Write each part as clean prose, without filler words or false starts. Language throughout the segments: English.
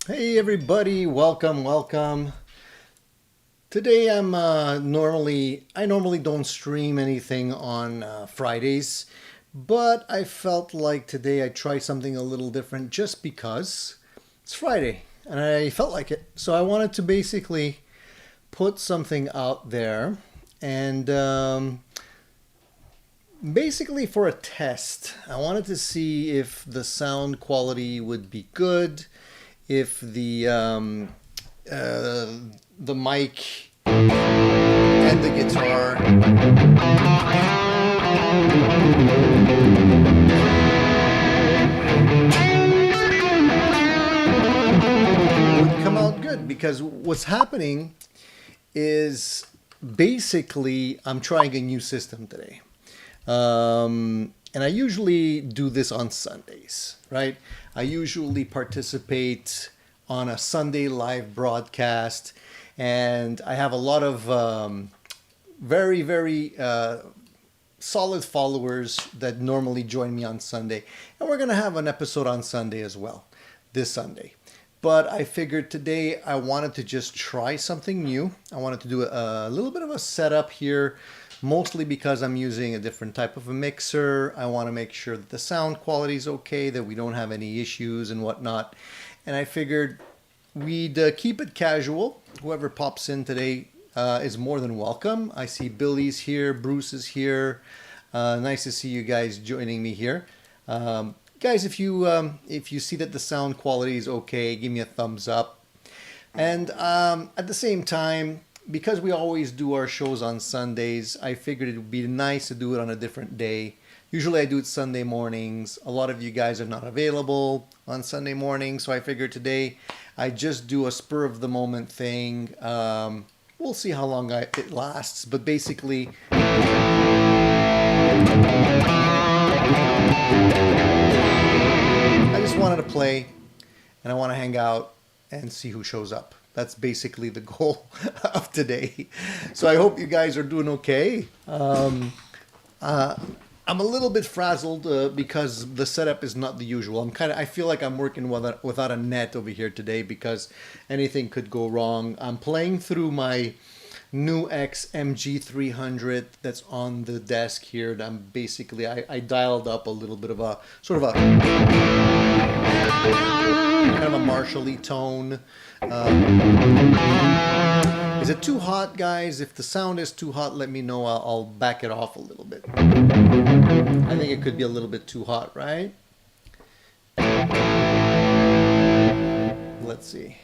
Hey everybody, welcome. Today I normally don't stream anything on Fridays, but I felt like today I'd try something a little different just because it's Friday and I felt like it. So I wanted to basically put something out there and basically for a test. I wanted to see if the sound quality would be good, if uh, the mic and the guitar would come out good. Because what's happening is basically I'm trying a new system today. And I usually do this on Sundays, right? I usually participate on a Sunday live broadcast, and I have a lot of very solid followers that normally join me on Sunday. And we're going to have an episode on Sunday as well, this Sunday. But I figured today I wanted to just try something new. I wanted to do a little bit of a setup here, mostly because I'm using a different type of a mixer. I want to make sure that the sound quality is okay, that we don't have any issues and whatnot. And I figured we'd keep it casual. Whoever pops in today is more than welcome. I see Billy's here, Bruce is here. Nice to see you guys joining me here. Guys, if you see that the sound quality is okay, give me a thumbs up. And at the same time, because we always do our shows on Sundays, I figured it would be nice to do it on a different day. Usually I do it Sunday mornings. A lot of you guys are not available on Sunday mornings, so I figured today I just do a spur of the moment thing. We'll see how long it lasts, but basically I just wanted to play and I want to hang out and see who shows up. That's basically the goal of today. So I hope you guys are doing okay. I'm a little bit frazzled because the setup is not the usual. I feel like I'm working without a net over here today because anything could go wrong. I'm playing through my new MG300 that's on the desk here. I dialed up a little bit of a sort of a kind of a Marshall-y tone. Is it too hot, guys? If the sound is too hot, let me know. I'll back it off a little bit. I think it could be a little bit too hot, right? Let's see.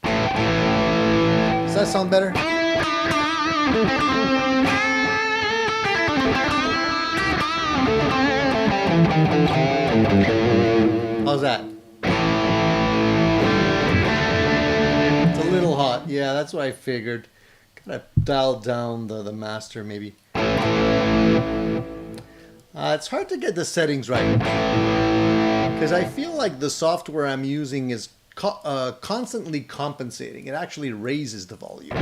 Does that sound better? How's that? It's a little hot. Yeah, that's what I figured. Gotta dial down the master maybe. It's hard to get the settings right because I feel like the software I'm using is constantly compensating. It actually raises the volume.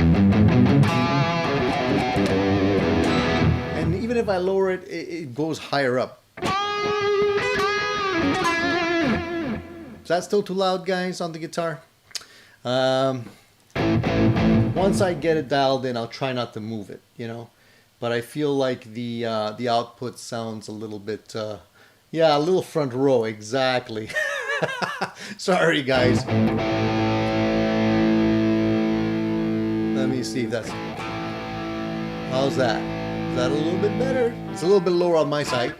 And even if I lower it, it goes higher up. Is that still too loud, guys, on the guitar? Once I get it dialed in, I'll try not to move it, But I feel like the output sounds a little bit, a little front row, exactly. Sorry, guys. Let me see if that's... How's that? Is that a little bit better? It's a little bit lower on my side.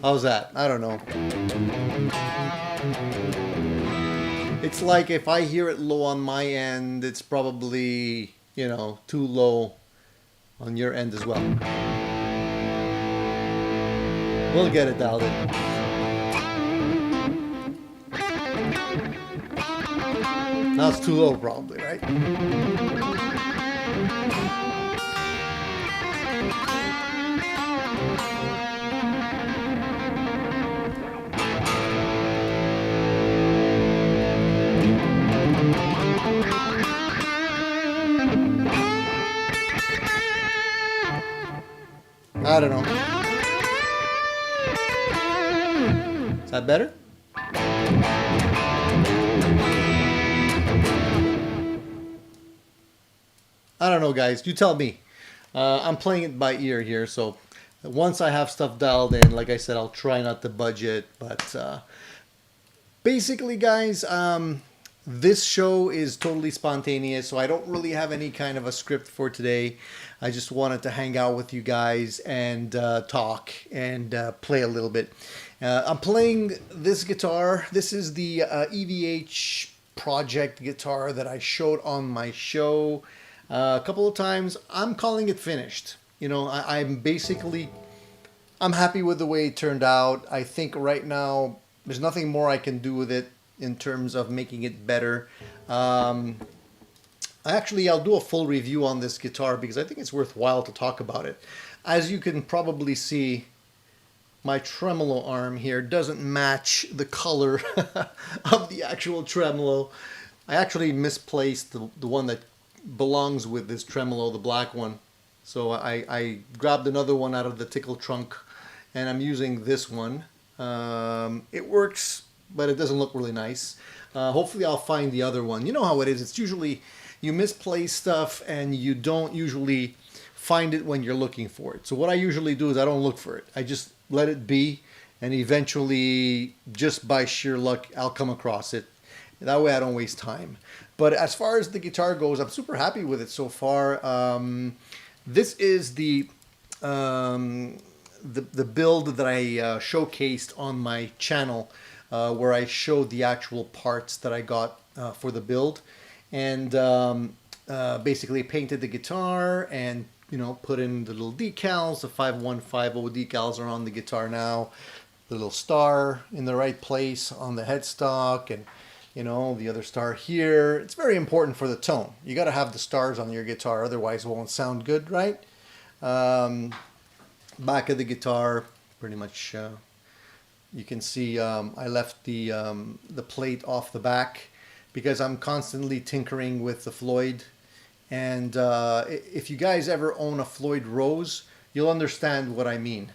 How's that? I don't know. It's like if I hear it low on my end, it's probably, too low on your end as well. We'll get it dialed in. Now it's too low probably, right? I don't know. Is that better? I don't know, guys. You tell me. I'm playing it by ear here, so once I have stuff dialed in, like I said, I'll try not to budget. But basically, guys, this show is totally spontaneous, so I don't really have any kind of a script for today. I just wanted to hang out with you guys and talk and play a little bit. I'm playing this guitar. This is the EVH project guitar that I showed on my show a couple of times. I'm calling it finished. You know, I'm happy with the way it turned out. I think right now there's nothing more I can do with it in terms of making it better. I'll do a full review on this guitar because I think it's worthwhile to talk about it. As you can probably see, my tremolo arm here doesn't match the color of the actual tremolo. I actually misplaced the one that belongs with this tremolo, the black one. So I grabbed another one out of the tickle trunk and I'm using this one. It works, but it doesn't look really nice. Hopefully I'll find the other one. You know how it is. It's usually you misplace stuff and you don't usually find it when you're looking for it. So what I usually do is I don't look for it. I just let it be, and eventually, just by sheer luck, I'll come across it. That way I don't waste time. But as far as the guitar goes, I'm super happy with it so far. This is the build that I showcased on my channel, where I showed the actual parts that I got for the build, and basically painted the guitar and put in the little decals. The 5150 decals are on the guitar now. The little star in the right place on the headstock, and the other star here. It's very important for the tone. You got to have the stars on your guitar, otherwise it won't sound good, right? Back of the guitar, pretty much. You can see I left the plate off the back because I'm constantly tinkering with the Floyd. And if you guys ever own a Floyd Rose, you'll understand what I mean.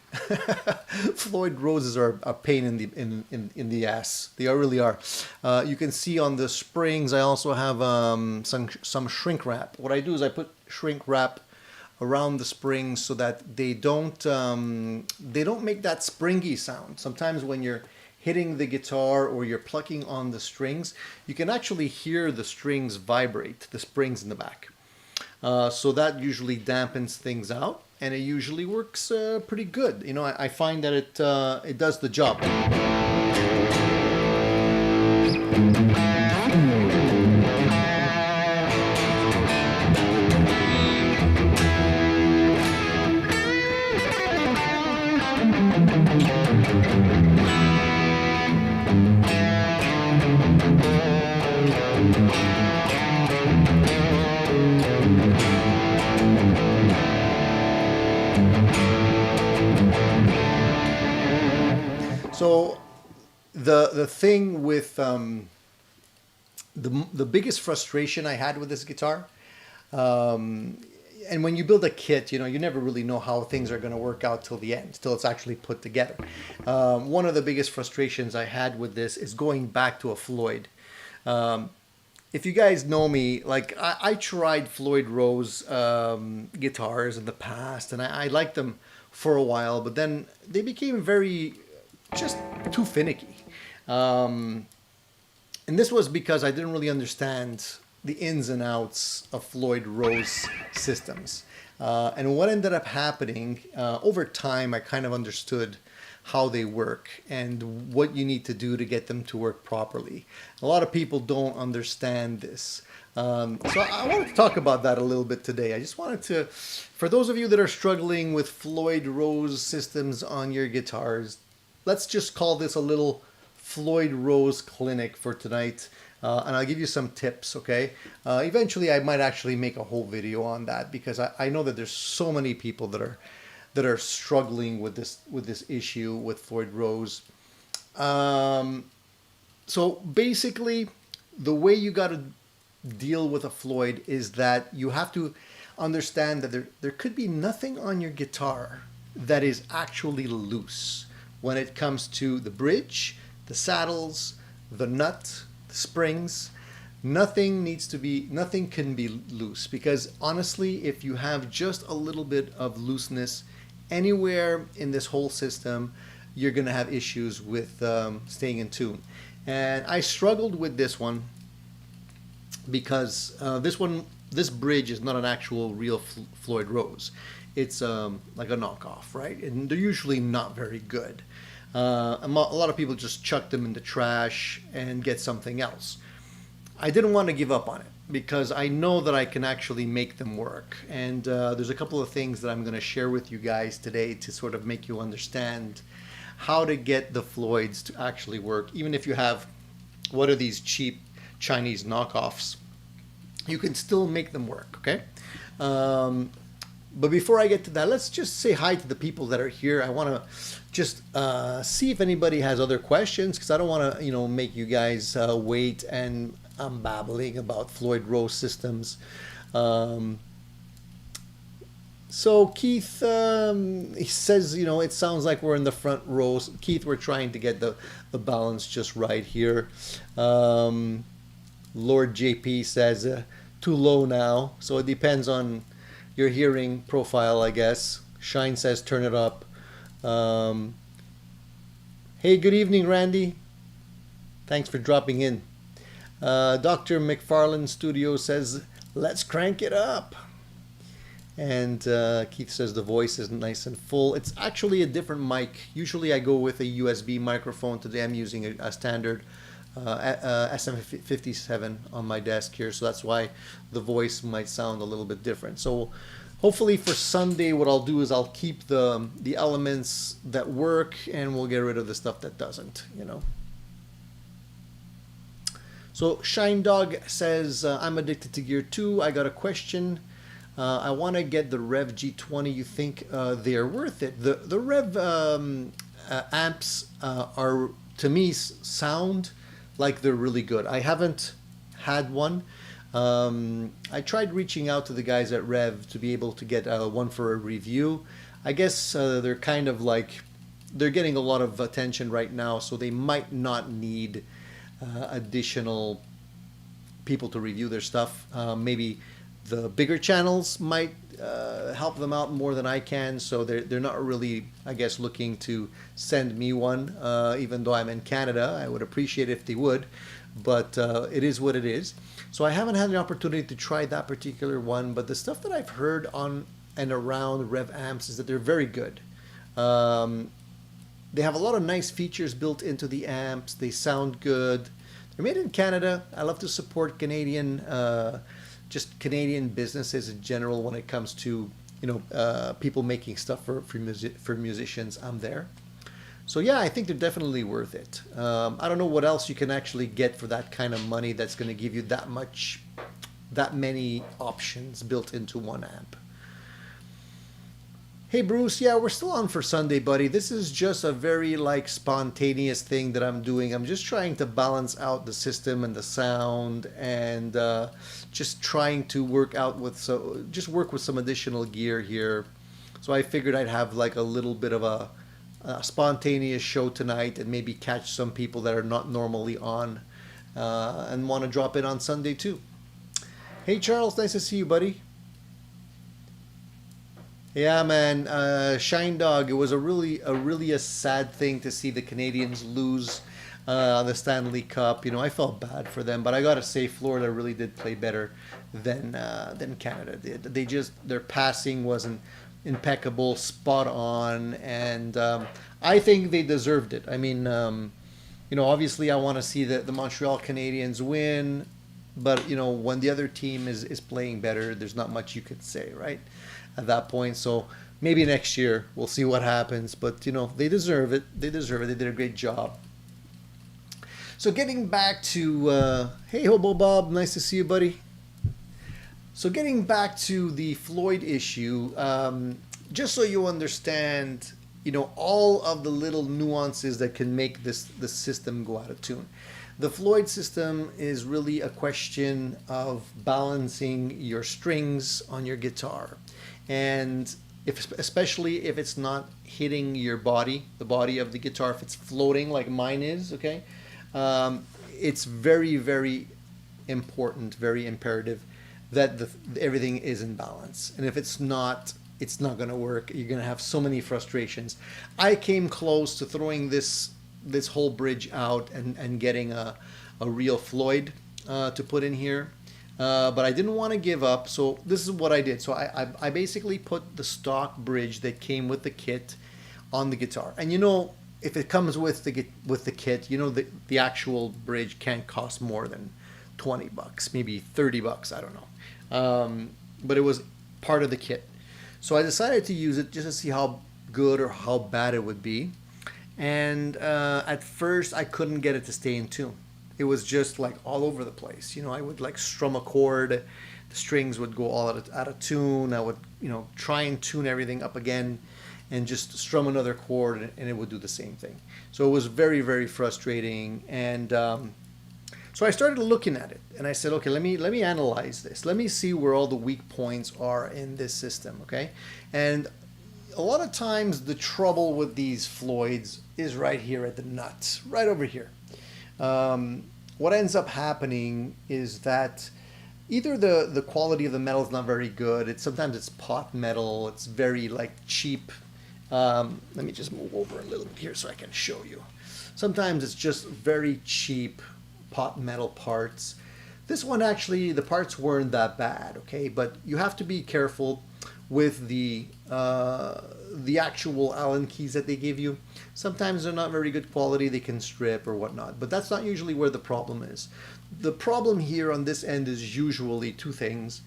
Floyd Roses are a pain in the ass. They really are. You can see on the springs I also have some shrink wrap. What I do is I put shrink wrap around the springs so that they don't make that springy sound. Sometimes when you're hitting the guitar or you're plucking on the strings, you can actually hear the strings vibrate, the springs in the back. So that usually dampens things out, and it usually works pretty good. I find that it does the job. So the thing with the biggest frustration I had with this guitar, and when you build a kit, you never really know how things are going to work out till the end, till it's actually put together. One of the biggest frustrations I had with this is going back to a Floyd. If you guys know me, like I tried Floyd Rose guitars in the past, and I liked them for a while, but then they became just too finicky. And this was because I didn't really understand the ins and outs of Floyd Rose systems. And what ended up happening, over time, I kind of understood how they work and what you need to do to get them to work properly. A lot of people don't understand this. So I wanted to talk about that a little bit today. I just wanted to, for those of you that are struggling with Floyd Rose systems on your guitars, let's just call this a little Floyd Rose clinic for tonight. And I'll give you some tips, okay? Eventually I might actually make a whole video on that because I know that there's so many people that are struggling with this issue with Floyd Rose. So basically, the way you got to deal with a Floyd is that you have to understand that there could be nothing on your guitar that is actually loose when it comes to the bridge, the saddles, the nut, the springs. Nothing can be loose, because honestly, if you have just a little bit of looseness anywhere in this whole system, you're going to have issues with staying in tune. And I struggled with this one because this bridge is not an actual real Floyd Rose. It's like a knockoff, right? And they're usually not very good. A lot of people just chuck them in the trash and get something else. I didn't want to give up on it because I know that I can actually make them work. And there's a couple of things that I'm going to share with you guys today to sort of make you understand how to get the Floyds to actually work. Even if you have one of these cheap Chinese knockoffs, you can still make them work, okay? But before I get to that, let's just say hi to the people that are here. I want to just see if anybody has other questions, because I don't want to, make you guys wait and I'm babbling about Floyd Rose systems. So Keith, he says, it sounds like we're in the front row. Keith, we're trying to get the balance just right here. Lord JP says too low now. So it depends on your hearing profile, I guess. Shine says turn it up. Hey, good evening, Randy. Thanks for dropping in. Dr. McFarland Studio says, let's crank it up. And Keith says the voice is nice and full. It's actually a different mic. Usually I go with a USB microphone. Today I'm using a standard SM57 on my desk here. So that's why the voice might sound a little bit different. So hopefully for Sunday, what I'll do is I'll keep the elements that work and we'll get rid of the stuff that doesn't, So Shine Dog says, I'm addicted to Gear 2. I got a question. I want to get the Rev G20. You think they're worth it? The Rev amps are, to me, sound like they're really good. I haven't had one. I tried reaching out to the guys at Rev to be able to get one for a review. I guess they're kind of like, they're getting a lot of attention right now, so they might not need additional people to review their stuff. Maybe the bigger channels might help them out more than I can, so they're not really, I guess, looking to send me one, even though I'm in Canada. I would appreciate it if they would, but it is what it is. So I haven't had an opportunity to try that particular one, but the stuff that I've heard on and around Rev Amps is that they're very good. They have a lot of nice features built into the amps. They sound good. They're made in Canada. I love to support Canadian just Canadian businesses in general when it comes to people making stuff for musicians. I'm there. So yeah, I think they're definitely worth it. I don't know what else you can actually get for that kind of money that's going to give you that many options built into one amp. Hey Bruce, yeah, we're still on for Sunday, buddy. This is just a very spontaneous thing that I'm doing. I'm just trying to balance out the system and the sound, and just trying to work with some additional gear here. So I figured I'd have a little bit of a spontaneous show tonight and maybe catch some people that are not normally on and want to drop in on Sunday too. Hey Charles, nice to see you, buddy. Yeah, man, Shine Dog. It was a really sad thing to see the Canadians lose the Stanley Cup. I felt bad for them, but I gotta say, Florida really did play better than Canada did. Their passing wasn't impeccable, spot on, and I think they deserved it. I mean, obviously, I want to see the Montreal Canadiens win, but when the other team is playing better, there's not much you could say, right? At that point, so maybe next year we'll see what happens, but they deserve it. They did a great job. So getting back to hey Hobo Bob, nice to see you, buddy. So getting back to the Floyd issue, just so you understand all of the little nuances that can make the system go out of tune. The Floyd system is really a question of balancing your strings on your guitar. And especially if it's not hitting your body, the body of the guitar, if it's floating like mine is, okay, it's very, very important, very imperative that everything is in balance. And if it's not going to work. You're going to have so many frustrations. I came close to throwing this whole bridge out and getting a real Floyd to put in here. But I didn't want to give up, so this is what I did. So I basically put the stock bridge that came with the kit on the guitar. And you know, if it comes with the kit, you know, the actual bridge can't cost more than $20, maybe $30, I don't know. But it was part of the kit. So I decided to use it just to see how good or how bad it would be. And at first I couldn't get it to stay in tune. It was just like all over the place. You know, I would like strum a chord, the strings would go all out of tune. I would, you know, try and tune everything up again and just strum another chord and it would do the same thing. So it was very, very frustrating. And so I started looking at it and I said, okay, let me analyze this. Let me see where all the weak points are in this system, okay? And a lot of times the trouble with these Floyds is right here at the nut, right over here. What ends up happening is that either the quality of the metal is not very good. Sometimes it's pot metal. It's very like cheap. Let me just move over a little bit here so I can show you. Sometimes it's just very cheap pot metal parts. This one actually, the parts weren't that bad, okay? But you have to be careful with the actual Allen keys that they give you. Sometimes they're not very good quality, they can strip or whatnot, but that's not usually where the problem is. The problem here on this end is usually two things.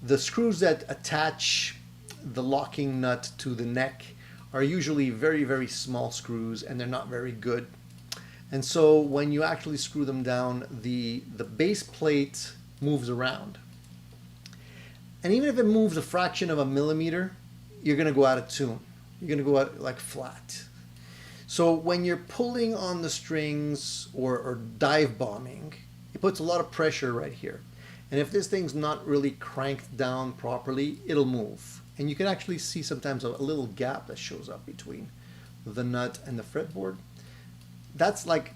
The screws that attach the locking nut to the neck are usually very, very small screws and they're not very good. And so when you actually screw them down, the base plate moves around. And even if it moves a fraction of a millimeter, you're going to go out of tune. You're going to go out like flat. So when you're pulling on the strings or dive bombing, it puts a lot of pressure right here. And if this thing's not really cranked down properly, it'll move. And you can actually see sometimes a little gap that shows up between the nut and the fretboard. That's like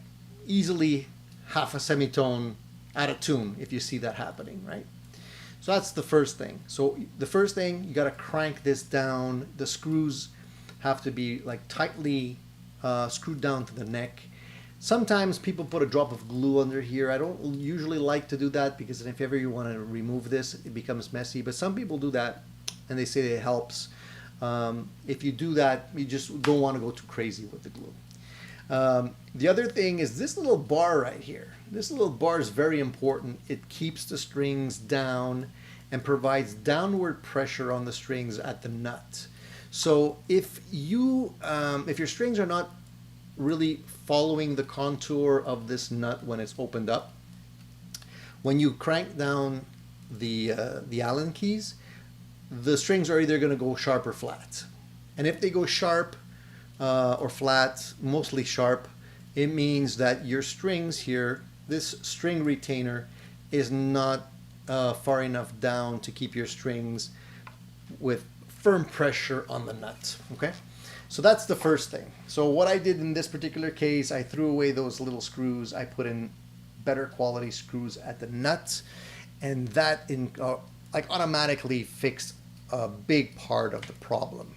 easily half a semitone out of tune if you see that happening, right? So that's the first thing. So the first thing, you got to crank this down. The screws have to be like tightly screwed down to the neck. Sometimes people put a drop of glue under here. I don't usually like to do that because if ever you want to remove this, it becomes messy. But some people do that and they say it helps. If you do that, you just don't want to go too crazy with the glue. The other thing is this little bar right here. This little bar is very important. It keeps the strings down and provides downward pressure on the strings at the nut. So if your strings are not really following the contour of this nut when it's opened up, when you crank down the Allen keys, the strings are either going to go sharp or flat. And if they go sharp or flat, mostly sharp, it means that your strings here, this string retainer, is not far enough down to keep your strings with firm pressure on the nut. Okay, so that's the first thing. So what I did in this particular case, I threw away those little screws. I put in better quality screws at the nut, and that like automatically fixed a big part of the problem.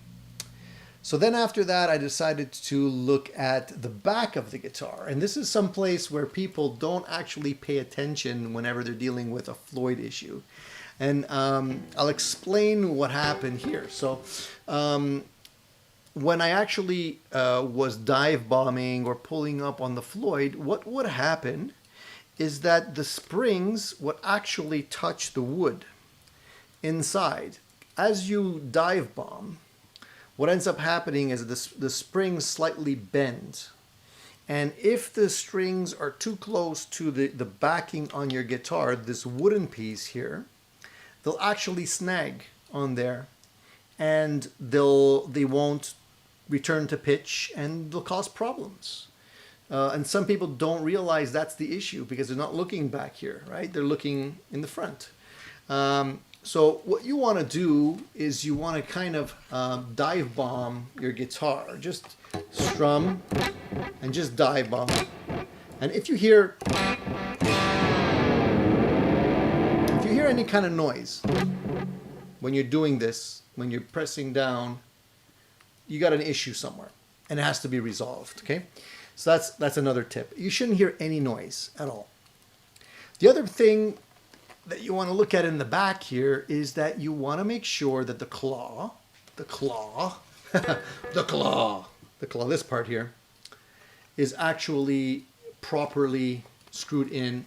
So then after that, I decided to look at the back of the guitar. And this is some place where people don't actually pay attention whenever they're dealing with a Floyd issue. And I'll explain what happened here. So when I actually was dive bombing or pulling up on the Floyd, what would happen is that the springs would actually touch the wood inside. As you dive bomb, what ends up happening is the springs slightly bend. And if the strings are too close to the backing on your guitar, this wooden piece here, they'll actually snag on there and they won't return to pitch and they'll cause problems. And some people don't realize that's the issue because they're not looking back here, right? They're looking in the front. So what you want to do is you want to kind of dive bomb your guitar. Just strum and just dive bomb. And if you hear any kind of noise when you're doing this, when you're pressing down, you got an issue somewhere and it has to be resolved, okay? So that's another tip. You shouldn't hear any noise at all. The other thing that you want to look at in the back here is that you want to make sure that the claw, this part here, is actually properly screwed in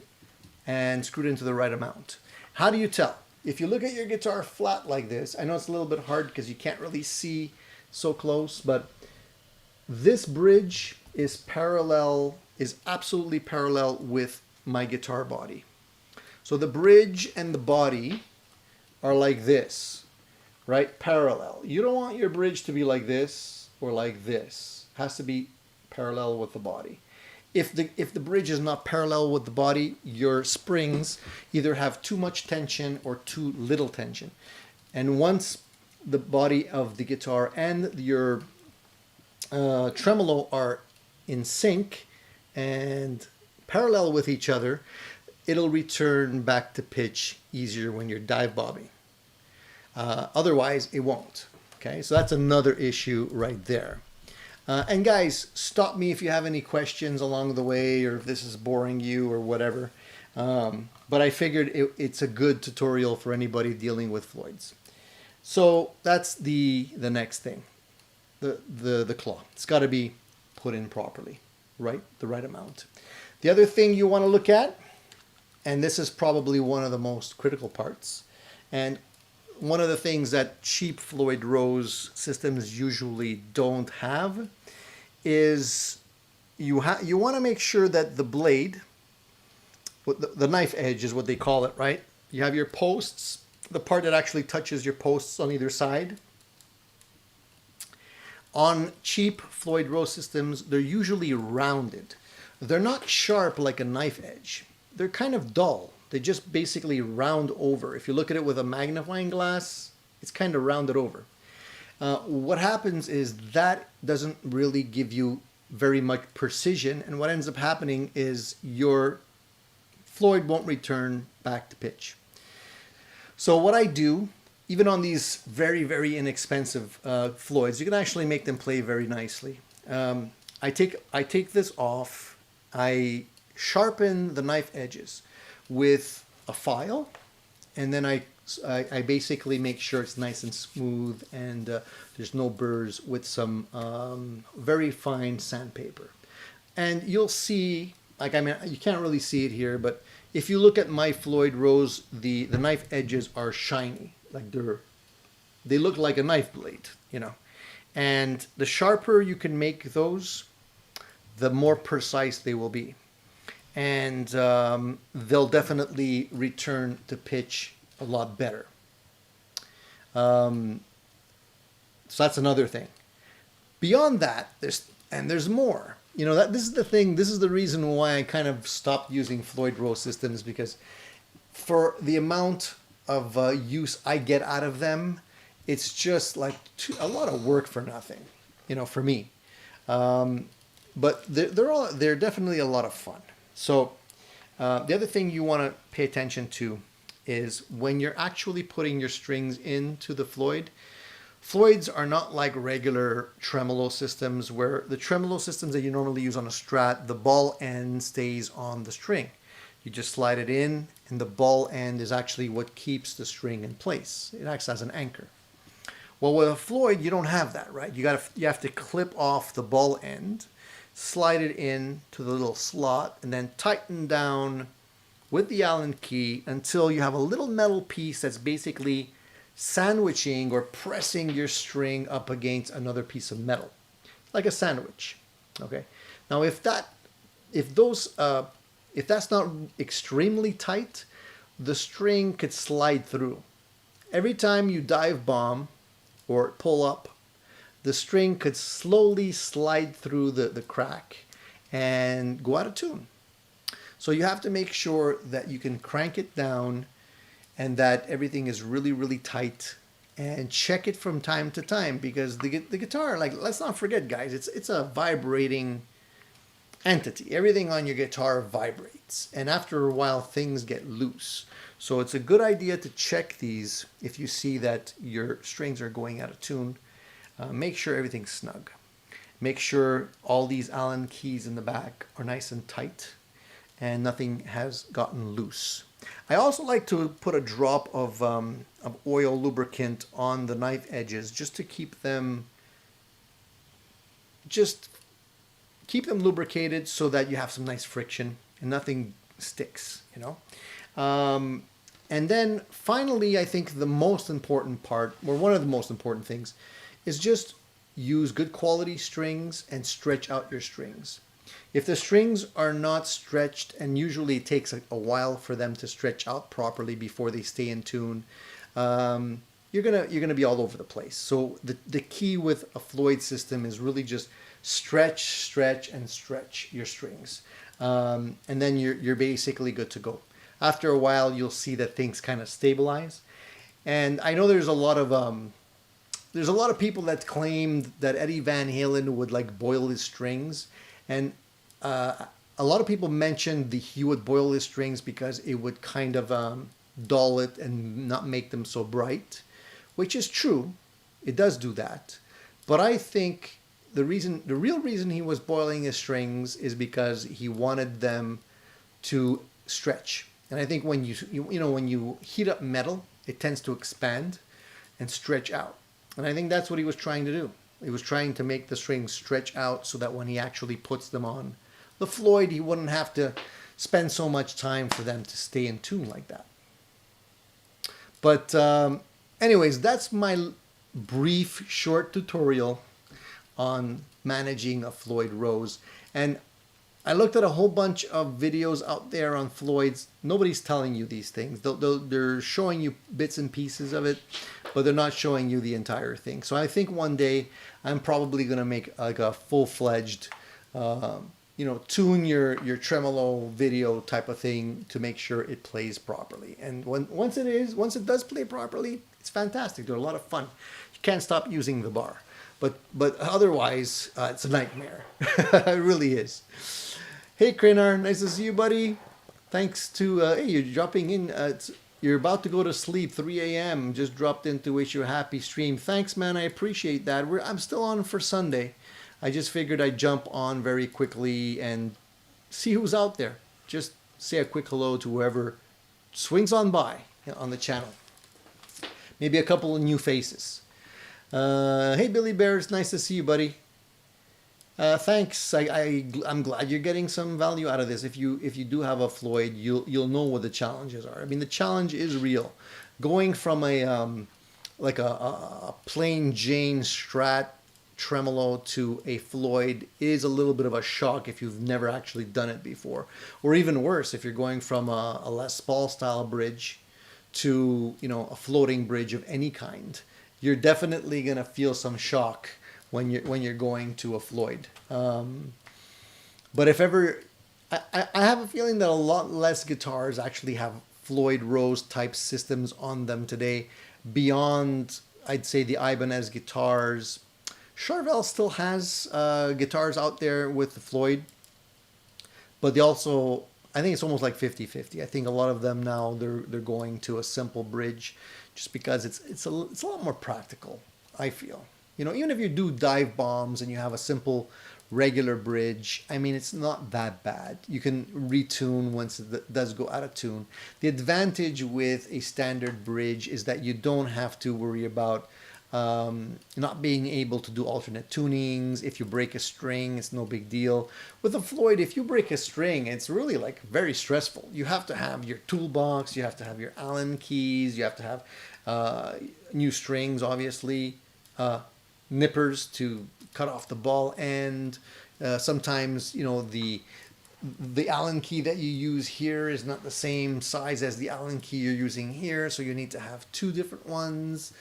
and screwed into the right amount. How do you tell? If you look at your guitar flat like this, I know it's a little bit hard because you can't really see so close, but this bridge is absolutely parallel with my guitar body. So the bridge and the body are like this, right? Parallel. You don't want your bridge to be like this or like this. It has to be parallel with the body. If the bridge is not parallel with the body, your springs either have too much tension or too little tension. And once the body of the guitar and your tremolo are in sync and parallel with each other, it'll return back to pitch easier when you're dive bobbing. Otherwise, it won't. Okay, so that's another issue right there. And guys, stop me if you have any questions along the way or if this is boring you or whatever. But I figured it's a good tutorial for anybody dealing with Floyds. So that's the next thing, the claw. It's got to be put in properly, right? The right amount. The other thing you want to look at, and this is probably one of the most critical parts, and one of the things that cheap Floyd Rose systems usually don't have, is you want to make sure that the blade, the knife edge is what they call it, right? You have your posts, the part that actually touches your posts on either side. On cheap Floyd Rose systems, they're usually rounded. They're not sharp like a knife edge. They're kind of dull. They just basically round over. If you look at it with a magnifying glass, it's kind of rounded over. What happens is that doesn't really give you very much precision, and what ends up happening is your Floyd won't return back to pitch. So what I do, even on these very, very inexpensive Floyds, you can actually make them play very nicely. I take this off, I sharpen the knife edges with a file, and then I basically make sure it's nice and smooth and there's no burrs with some very fine sandpaper. And you'll see, like, I mean, you can't really see it here, but if you look at my Floyd Rose, the knife edges are shiny, like they look like a knife blade, you know. And the sharper you can make those, the more precise they will be. And they'll definitely return to pitch a lot better. So that's another thing. Beyond that, there's more. You know, this is the thing. This is the reason why I kind of stopped using Floyd Rose systems, because for the amount of use I get out of them, it's just like a lot of work for nothing. You know, for me. But they're definitely a lot of fun. So the other thing you want to pay attention to is when you're actually putting your strings into the Floyd. Floyds are not like regular tremolo systems, where the tremolo systems that you normally use on a Strat, the ball end stays on the string. You just slide it in, and the ball end is actually what keeps the string in place. It acts as an anchor. Well, with a Floyd, you don't have that, right? You have to clip off the ball end, slide it in to the little slot, and then tighten down with the Allen key until you have a little metal piece that's basically sandwiching or pressing your string up against another piece of metal, like a sandwich. Okay. Now, if that's not extremely tight, the string could slide through. Every time you dive bomb or pull up, the string could slowly slide through the crack and go out of tune. So you have to make sure that you can crank it down and that everything is really, really tight. And check it from time to time, because the guitar, like, let's not forget, guys, it's a vibrating entity. Everything on your guitar vibrates, and after a while things get loose. So it's a good idea to check these if you see that your strings are going out of tune. Make sure everything's snug. Make sure all these Allen keys in the back are nice and tight and nothing has gotten loose. I also like to put a drop of oil lubricant on the knife edges just to keep them lubricated, so that you have some nice friction and nothing sticks, you know. And then finally, I think the most important part, or one of the most important things, is just use good quality strings and stretch out your strings. If the strings are not stretched, and usually it takes a while for them to stretch out properly before they stay in tune, you're gonna be all over the place. So the key with a Floyd system is really just stretch, stretch, and stretch your strings, and then you're basically good to go. After a while, you'll see that things kind of stabilize. And I know there's a lot of people that claim that Eddie Van Halen would like boil his strings, and a lot of people mentioned he would boil his strings because it would kind of dull it and not make them so bright, which is true. It does do that. But I think the real reason he was boiling his strings is because he wanted them to stretch. And I think when when you heat up metal, it tends to expand and stretch out. And I think that's what he was trying to do. He was trying to make the strings stretch out so that when he actually puts them on the Floyd, he wouldn't have to spend so much time for them to stay in tune like that. But anyways, that's my brief, short tutorial on managing a Floyd Rose. And I looked at a whole bunch of videos out there on Floyds. Nobody's telling you these things. They're showing you bits and pieces of it, but they're not showing you the entire thing. So I think one day I'm probably going to make like a full-fledged, tune your tremolo video type of thing to make sure it plays properly. And once it does play properly, it's fantastic. They're a lot of fun. You can't stop using the bar. But otherwise, it's a nightmare. It really is. Hey, Kranar, nice to see you, buddy. Thanks to, hey, you're dropping in. You're about to go to sleep, 3 a.m. Just dropped in to wish you a happy stream. Thanks, man. I appreciate that. I'm still on for Sunday. I just figured I'd jump on very quickly and see who's out there. Just say a quick hello to whoever swings on by on the channel. Maybe a couple of new faces. Hey, Billy Bear, it's nice to see you, buddy. Thanks. I'm glad you're getting some value out of this. If you do have a Floyd, you'll know what the challenges are. I mean, the challenge is real. Going from a plain Jane Strat tremolo to a Floyd is a little bit of a shock if you've never actually done it before, or even worse, if you're going from a Les Paul style bridge to a floating bridge of any kind. You're definitely gonna feel some shock when you're going to a Floyd. But if ever, I have a feeling that a lot less guitars actually have Floyd Rose type systems on them today, beyond, I'd say, the Ibanez guitars. Charvel still has guitars out there with the Floyd, but they also, I think it's almost like 50-50. I think a lot of them now, they're going to a simple bridge, just because it's a lot more practical, I feel. Even if you do dive bombs and you have a simple regular bridge, I mean, it's not that bad. You can retune once it does go out of tune. The advantage with a standard bridge is that you don't have to worry about not being able to do alternate tunings. If you break a string, it's no big deal. With a Floyd, if you break a string, it's really like very stressful. You have to have your toolbox, you have to have your Allen keys, you have to have new strings, obviously, nippers to cut off the ball end. Sometimes, the Allen key that you use here is not the same size as the Allen key you're using here, so you need to have two different ones.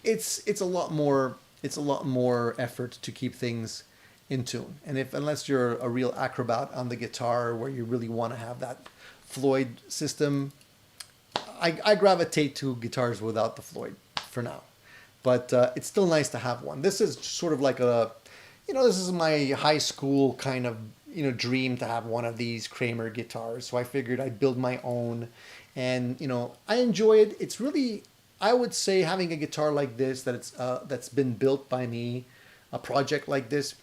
It's a lot more effort to keep things in tune. And unless you're a real acrobat on the guitar where you really want to have that Floyd system, I gravitate to guitars without the Floyd for now. But it's still nice to have one. This is sort of like a, this is my high school kind of, dream to have one of these Kramer guitars. So I figured I'd build my own. And, I enjoy it. It's really, I would say, having a guitar like this, that's been built by me, a project like this,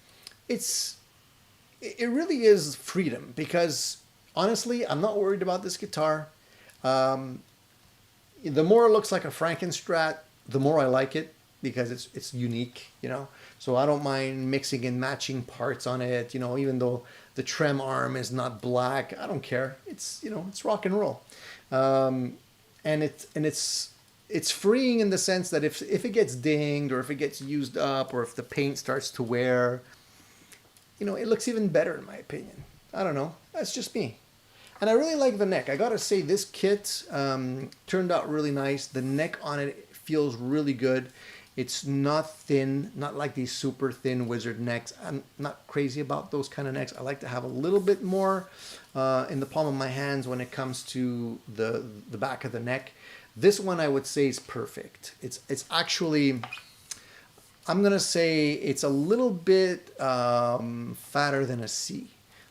it really is freedom, because honestly, I'm not worried about this guitar. The more it looks like a Frankenstrat, the more I like it, because it's unique, So I don't mind mixing and matching parts on it, even though the trem arm is not black. I don't care. It's rock and roll, and it's freeing in the sense that if it gets dinged, or if it gets used up, or if the paint starts to wear, it looks even better in my opinion. I don't know. That's just me. And I really like the neck. I gotta say, this kit turned out really nice. The neck on it feels really good. It's not thin, not like these super thin wizard necks. I'm not crazy about those kind of necks. I like to have a little bit more in the palm of my hands when it comes to the back of the neck. This one I would say is perfect. It's actually, I'm gonna say it's a little bit fatter than a C,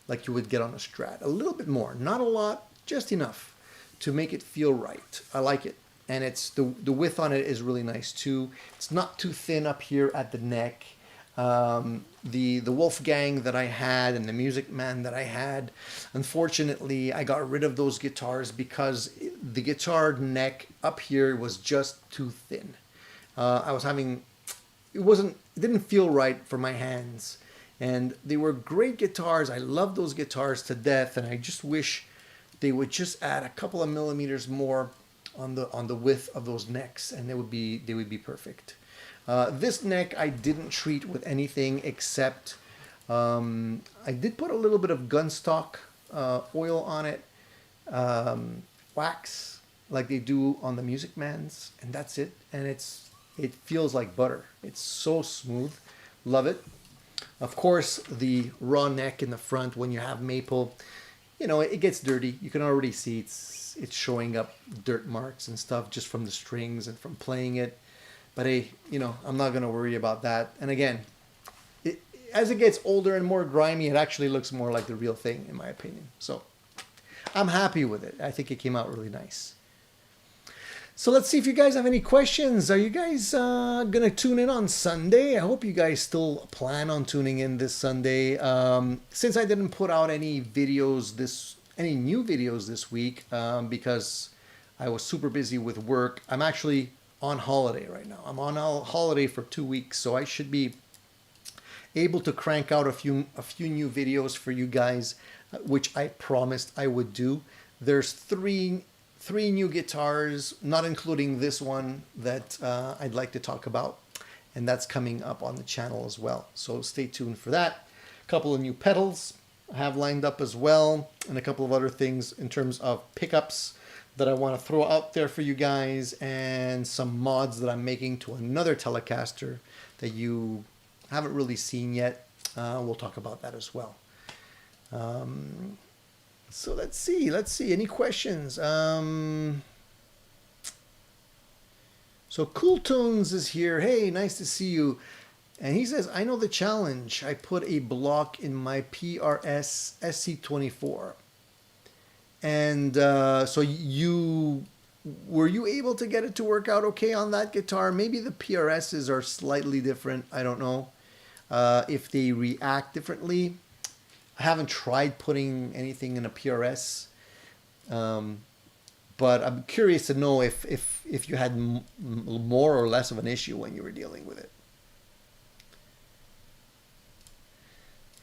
like you would get on a Strat. A little bit more, not a lot, just enough to make it feel right. I like it. And it's the width on it is really nice too. It's not too thin up here at the neck. The Wolfgang that I had and the Music Man that I had, unfortunately, I got rid of those guitars because the guitar neck up here was just too thin. It didn't feel right for my hands. And they were great guitars. I love those guitars to death, and I just wish they would just add a couple of millimeters more on the width of those necks, and they would be perfect. This neck I didn't treat with anything except I did put a little bit of gunstock oil on it, wax like they do on the Music Mans, and that's it. And it feels like butter. It's so smooth. Love it. Of course, the raw neck in the front, when you have maple, it gets dirty. You can already see it's showing up dirt marks and stuff just from the strings and from playing it. But hey, I'm not going to worry about that. And again, as it gets older and more grimy, it actually looks more like the real thing, in my opinion. So I'm happy with it. I think it came out really nice. So let's see if you guys have any questions. Are you guys going to tune in on Sunday? I hope you guys still plan on tuning in this Sunday. Since I didn't put out any new videos this week because I was super busy with work, I'm actually on holiday right now. I'm on a holiday for 2 weeks, so I should be able to crank out a few new videos for you guys, which I promised I would do. There's three new guitars, not including this one, that I'd like to talk about, and that's coming up on the channel as well. So stay tuned for that. A couple of new pedals I have lined up as well, and a couple of other things in terms of pickups that I want to throw out there for you guys, and some mods that I'm making to another Telecaster that you haven't really seen yet. We'll talk about that as well. So let's see. Any questions? So Cool Tunes is here. Hey, nice to see you. And he says, I know the challenge. I put a block in my PRS SC24. And so were you able to get it to work out okay on that guitar? Maybe the PRSs are slightly different. I don't know if they react differently. I haven't tried putting anything in a PRS, but I'm curious to know if you had more or less of an issue when you were dealing with it.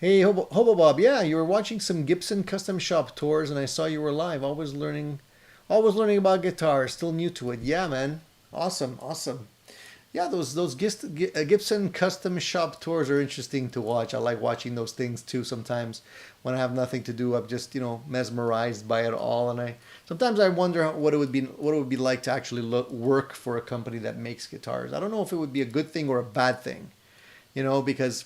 Hey, Hobo Bob, yeah, you were watching some Gibson Custom Shop tours, and I saw you were live. Always learning about guitar. Still new to it. Yeah, man. Awesome. Yeah, those Gibson Custom Shop tours are interesting to watch. I like watching those things too. Sometimes when I have nothing to do, I'm just mesmerized by it all, and sometimes I wonder what it would be like to actually work for a company that makes guitars. I don't know if it would be a good thing or a bad thing, because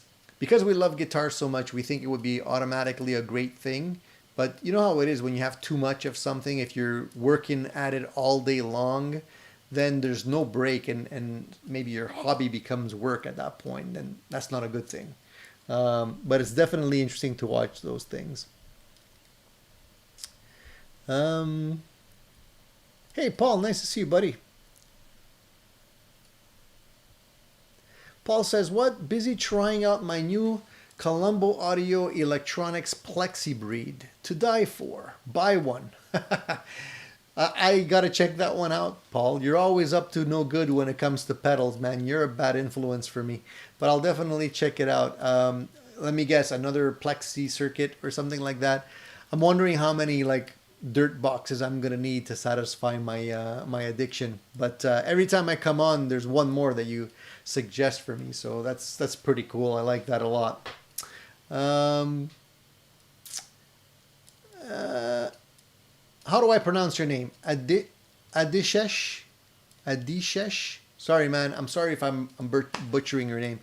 we love guitars so much, we think it would be automatically a great thing. But you know how it is when you have too much of something. If you're working at it all day long, then there's no break, and maybe your hobby becomes work at that point. And that's not a good thing. But it's definitely interesting to watch those things. Um, hey, Paul, nice to see you, buddy. Paul says, "What? Busy trying out my new Colombo Audio Electronics Plexi Breed. To die for. Buy one." I gotta check that one out, Paul. You're always up to no good when it comes to pedals, man. You're a bad influence for me. But I'll definitely check it out. Let me guess, another Plexi circuit or something like that. I'm wondering how many like dirt boxes I'm gonna need to satisfy my addiction. But every time I come on, there's one more that you suggest for me. So that's pretty cool. I like that a lot. Um, uh, how do I pronounce your name? Adishesh? Adishesh? Sorry, man. I'm sorry if I'm butchering your name.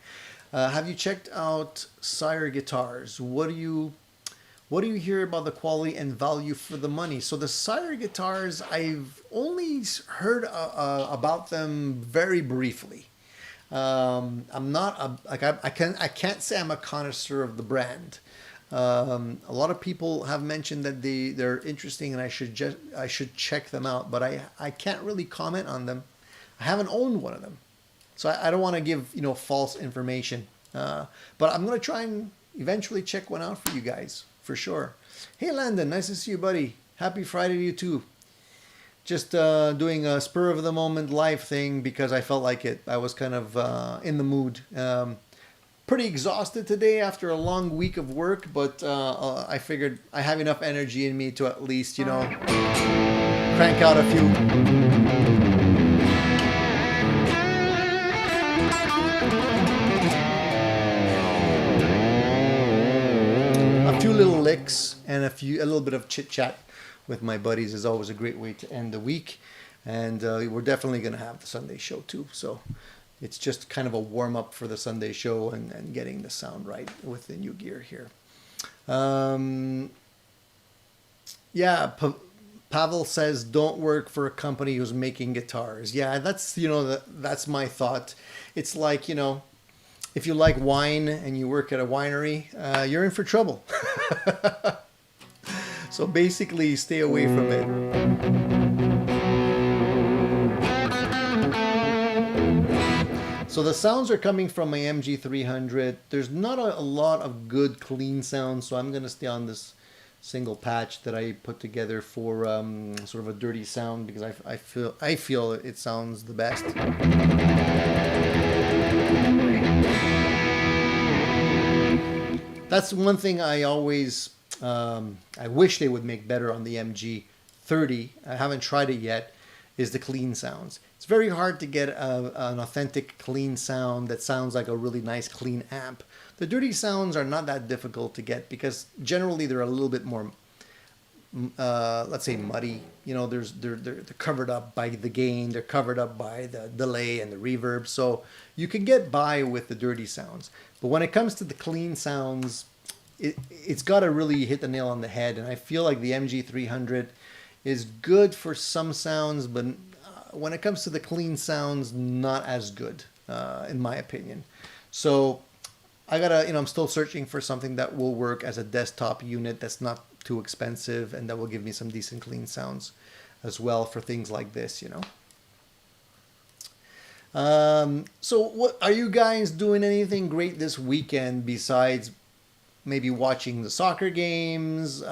Have you checked out Sire Guitars? What do you hear about the quality and value for the money? So the Sire Guitars, I've only heard about them very briefly. I'm not I can't say I'm a connoisseur of the brand. A lot of people have mentioned that they're interesting and I should check them out, but I can't really comment on them. I haven't owned one of them, so I don't want to give false information. But I'm gonna try and eventually check one out for you guys for sure. Hey Landon, nice to see you, buddy. Happy Friday to you too. Just doing a spur of the moment live thing because I felt like it. I was kind of in the mood. Pretty exhausted today after a long week of work, but I figured I have enough energy in me to at least, crank out a few little licks and a little bit of chit chat with my buddies is always a great way to end the week. And we're definitely going to have the Sunday show too. So it's just kind of a warm up for the Sunday show and getting the sound right with the new gear here. Yeah, Pavel says, don't work for a company who's making guitars. Yeah, that's, that's my thought. It's like, if you like wine and you work at a winery, you're in for trouble. So basically, stay away from it. So the sounds are coming from my MG300. There's not a lot of good clean sounds, so I'm going to stay on this single patch that I put together for sort of a dirty sound because I feel it sounds the best. That's one thing I always I wish they would make better on the MG30. I haven't tried it yet. Is the clean sounds. It's very hard to get an authentic clean sound that sounds like a really nice clean amp. The dirty sounds are not that difficult to get because generally they're a little bit more, let's say, muddy. They're covered up by the gain, they're covered up by the delay and the reverb. So you can get by with the dirty sounds. But when it comes to the clean sounds, it's got to really hit the nail on the head. And I feel like the MG300 is good for some sounds, but when it comes to the clean sounds, not as good, in my opinion. So I'm still searching for something that will work as a desktop unit that's not too expensive and that will give me some decent clean sounds as well for things like this, So what are you guys doing anything great this weekend besides maybe watching the soccer games?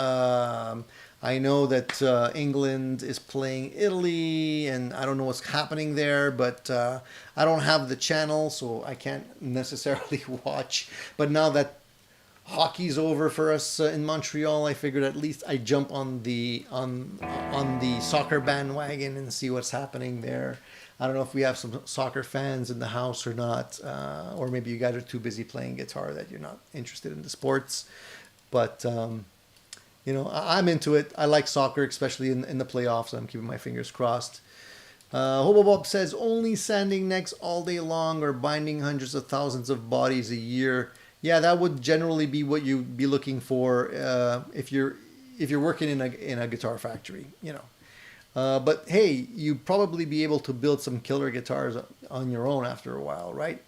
I know that England is playing Italy, and I don't know what's happening there, but I don't have the channel, so I can't necessarily watch. But now that hockey's over for us in Montreal, I figured at least I jump on the soccer bandwagon and see what's happening there. I don't know if we have some soccer fans in the house or not, or maybe you guys are too busy playing guitar that you're not interested in the sports. But I'm into it. I like soccer, especially in the playoffs. I'm keeping my fingers crossed. Hobo Bob says, only sanding necks all day long or binding hundreds of thousands of bodies a year. Yeah, that would generally be what you'd be looking for if you're if you're working in a guitar factory, you know. But hey, you'd probably be able to build some killer guitars on your own after a while, right?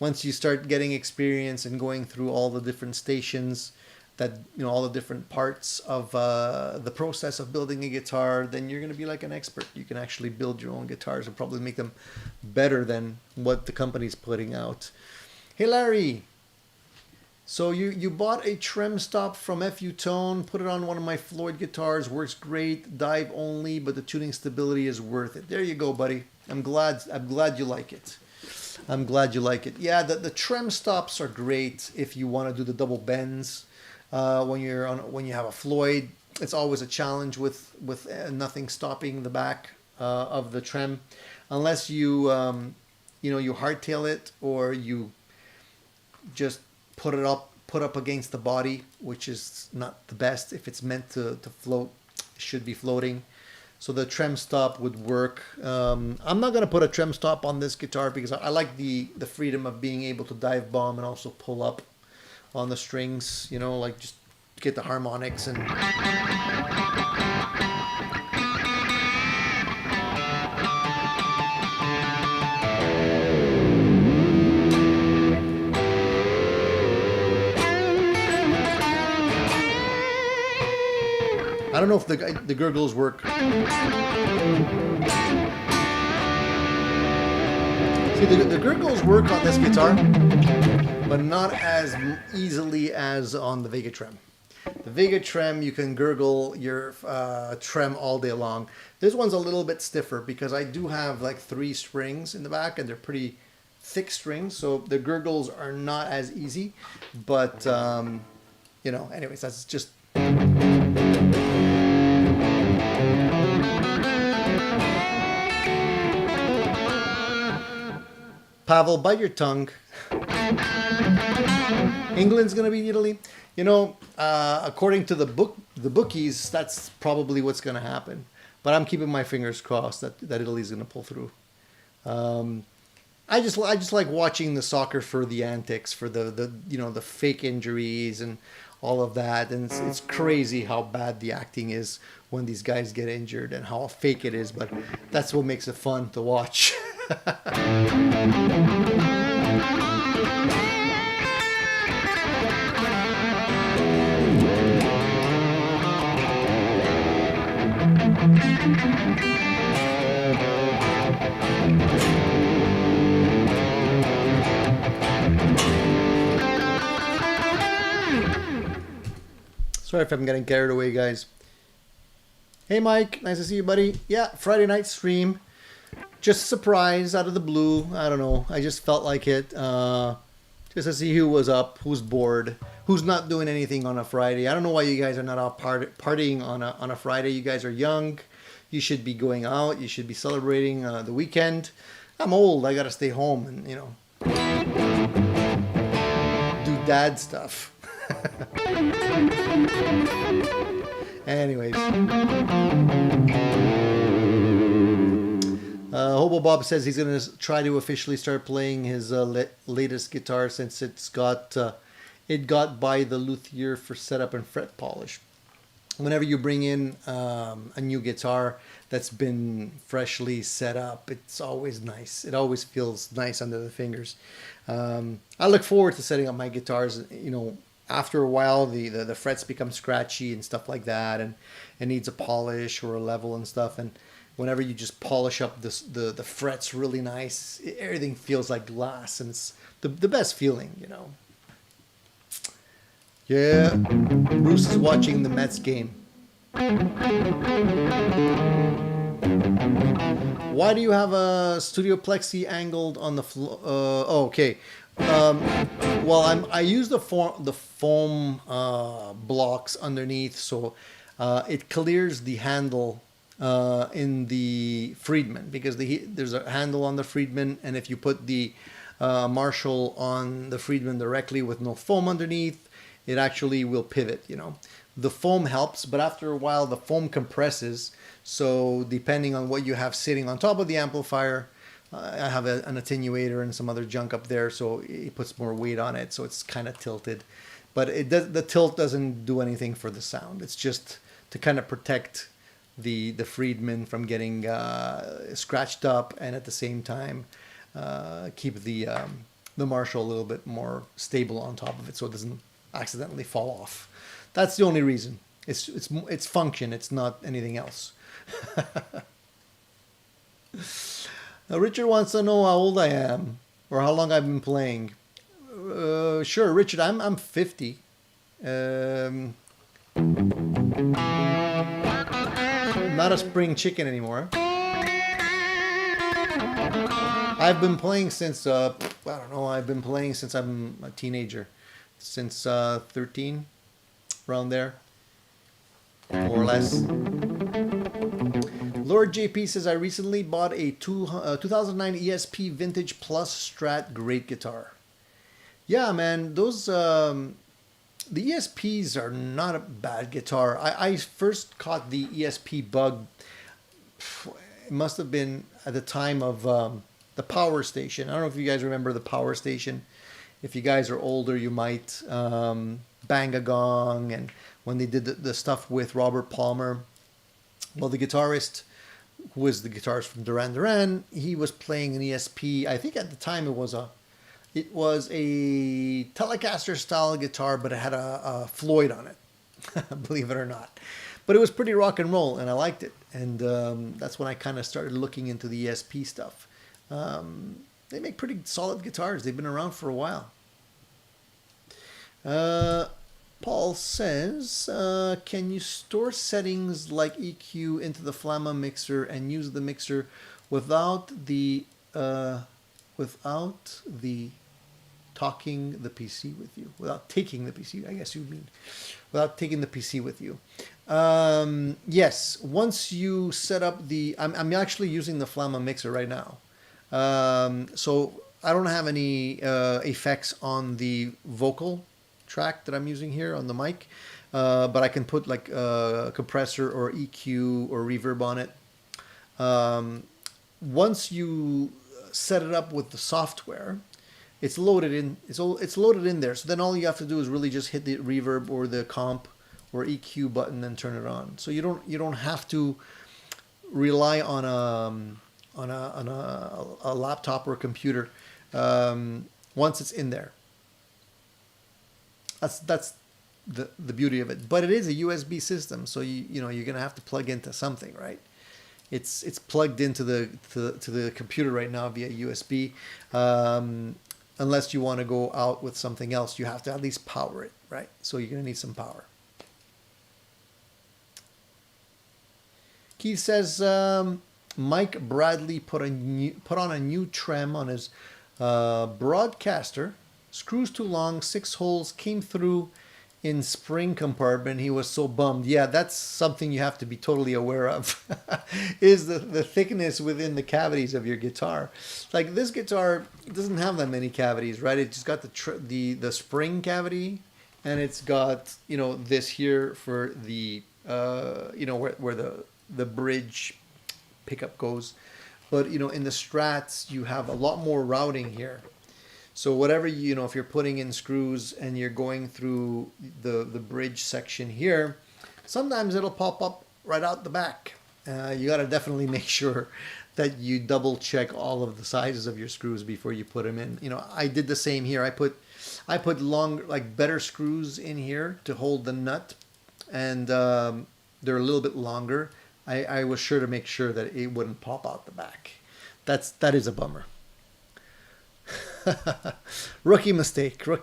Once you start getting experience and going through all the different stations, that, you know, all the different parts of the process of building a guitar, then you're going to be like an expert. You can actually build your own guitars and probably make them better than what the company's putting out. Hey Larry, so you bought a trem stop from FU Tone, put it on one of my Floyd guitars, works great, dive only, but the tuning stability is worth it. There you go, buddy. I'm glad you like it. I'm glad you like it. Yeah, the trem stops are great if you want to do the double bends. When you have a Floyd, it's always a challenge with nothing stopping the back of the trem, unless you you hardtail it, or you just put up against the body, which is not the best. If it's meant to float, it should be floating. So the trem stop would work. I'm not going to put a trem stop on this guitar because I like the freedom of being able to dive bomb and also pull up on the strings, you know, like just get the harmonics and... I don't know if the gurgles work. See, the gurgles work on this guitar, but not as easily as on the Vega Trem. The Vega Trem, you can gurgle your trem all day long. This one's a little bit stiffer because I do have like 3 strings in the back, and they're pretty thick strings, so the gurgles are not as easy. But you know, anyways, that's just... Pavel, bite your tongue. England's going to beat Italy. You know, according to the bookies, that's probably what's going to happen. But I'm keeping my fingers crossed that Italy's going to pull through. I just like watching the soccer for the antics, for the fake injuries and all of that. And it's crazy how bad the acting is when these guys get injured and how fake it is. But that's what makes it fun to watch. Sorry if I'm getting carried away, guys. Hey Mike, nice to see you, buddy. Yeah, Friday night stream. Just a surprise out of the blue. I don't know. I just felt like it. Just to see who was up, who's bored, who's not doing anything on a Friday. I don't know why you guys are not out partying on a Friday. You guys are young. You should be going out. You should be celebrating the weekend. I'm old. I gotta stay home and, you know, do dad stuff. Anyways. Hobo Bob says he's going to try to officially start playing his latest guitar since it got by the luthier for setup and fret polish. Whenever you bring in a new guitar that's been freshly set up, it's always nice. It always feels nice under the fingers. I look forward to setting up my guitars. You know, after a while, the frets become scratchy and stuff like that, and it needs a polish or a level and stuff. And whenever you just polish up the frets really nice, everything feels like glass, and it's the best feeling, you know. Yeah, Bruce is watching the Mets game. Why do you have a Studio Plexi angled on the floor? Oh, okay. Well, I use the foam blocks underneath, so it clears the handle in the Friedman, because there's a handle on the Friedman, and if you put the Marshall on the Friedman directly with no foam underneath, it actually will pivot, you know. The foam helps, but after a while the foam compresses, so depending on what you have sitting on top of the amplifier, I have an attenuator and some other junk up there, so it puts more weight on it, so it's kind of tilted. but the tilt doesn't do anything for the sound. It's just to kind of protect the Friedman from getting scratched up, and at the same time keep the Marshall a little bit more stable on top of it, so it doesn't accidentally fall off. That's the only reason. It's function. It's not anything else. Now, Richard wants to know how old I am or how long I've been playing. Sure, Richard. I'm 50. Not a spring chicken anymore. I've been playing since I don't know. I've been playing since I'm a teenager, since 13, around there, more or less. Lord JP says, I recently bought a 2009 ESP Vintage Plus Strat great guitar. Yeah, man, those the ESPs are not a bad guitar. I first caught the ESP bug. It must have been at the time of the Power Station. I don't know if you guys remember the Power Station. If you guys are older, you might. Bang a Gong, and when they did the stuff with Robert Palmer. Well, the guitarist, who was the guitarist from Duran Duran, he was playing an ESP. I think at the time it was a Telecaster style guitar, but it had a Floyd on it, believe it or not. But it was pretty rock and roll, and I liked it. And that's when I kind of started looking into the ESP stuff. They make pretty solid guitars. They've been around for a while. Paul says, can you store settings like EQ into the Flamma mixer and use the mixer without the talking the PC with you, without taking the PC, I guess you mean, without taking the PC with you? Yes, once you set up I'm actually using the Flamma mixer right now. So I don't have any effects on the vocal track that I'm using here on the mic, but I can put like a compressor or EQ or reverb on it. Once you set it up with the software, it's loaded in. It's loaded in there. So then all you have to do is really just hit the reverb or the comp or EQ button and turn it on. So you don't have to rely on a laptop or a computer once it's in there. That's the beauty of it. But it is a USB system, so you're gonna have to plug into something, right? It's plugged into the computer right now via USB. Unless you want to go out with something else, you have to at least power it, right? So you're gonna need some power. Keith says Mike Bradley put on a new trem on his broadcaster. Screws too long, 6 holes came through in spring compartment. He was so bummed. Yeah, that's something you have to be totally aware of. Is the thickness within the cavities of your guitar. Like this guitar doesn't have that many cavities, right? It just got the spring cavity, and it's got this here for the where the bridge pickup goes. But in the Strats you have a lot more routing here. So whatever if you're putting in screws and you're going through the bridge section here, sometimes it'll pop up right out the back. You got to definitely make sure that you double check all of the sizes of your screws before you put them in. I did the same here. I put longer, like better screws in here to hold the nut, and they're a little bit longer. I was sure to make sure that it wouldn't pop out the back. That is a bummer. Rookie mistake. Lord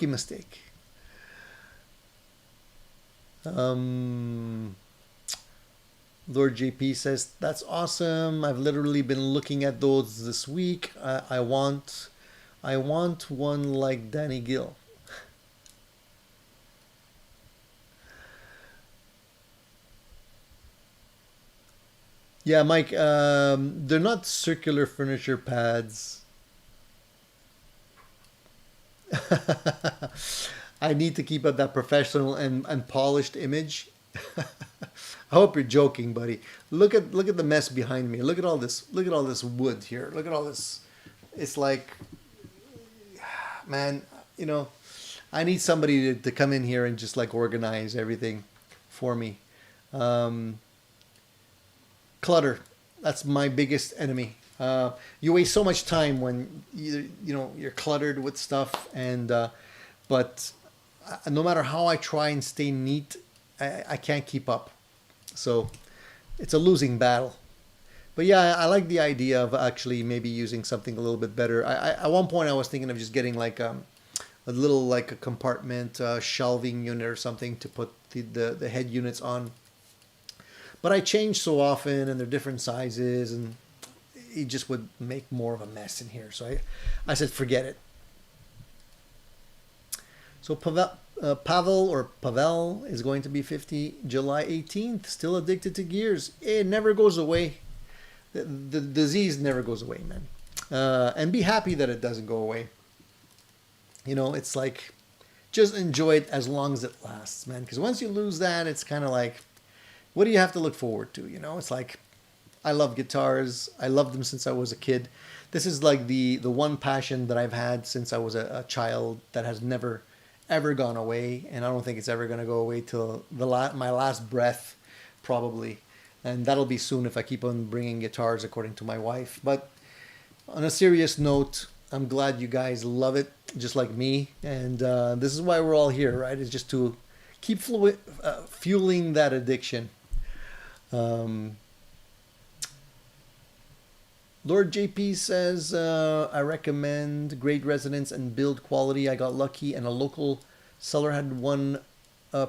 JP says, that's awesome. I've literally been looking at those this week. I want one like Danny Gill. Yeah, Mike, they're not circular furniture pads. I need to keep up that professional and polished image. I hope you're joking, buddy. Look at the mess behind me. Look at all this wood here. Look at all this. It's like, man, I need somebody to come in here and just like organize everything for me. Um, Clutter. That's my biggest enemy. You waste so much time when you're cluttered with stuff, and but no matter how I try and stay neat, I can't keep up. So it's a losing battle. But yeah, I like the idea of actually maybe using something a little bit better. At one point I was thinking of just getting like a little like a compartment shelving unit or something to put the head units on. But I change so often, and they're different sizes, and it just would make more of a mess in here. So I said, forget it. So Pavel is going to be 50 July 18th. Still addicted to gears. It never goes away. The disease never goes away, man. And be happy that it doesn't go away. It's like, just enjoy it as long as it lasts, man. Because once you lose that, it's kind of like, what do you have to look forward to? It's like, I love guitars. I loved them since I was a kid. This is like the one passion that I've had since I was a child that has never, ever gone away. And I don't think it's ever going to go away till my last breath, probably. And that'll be soon if I keep on bringing guitars, according to my wife. But on a serious note, I'm glad you guys love it, just like me. And this is why we're all here, right? It's just to keep fueling that addiction. Lord JP says, I recommend great residence and build quality. I got lucky and a local seller had one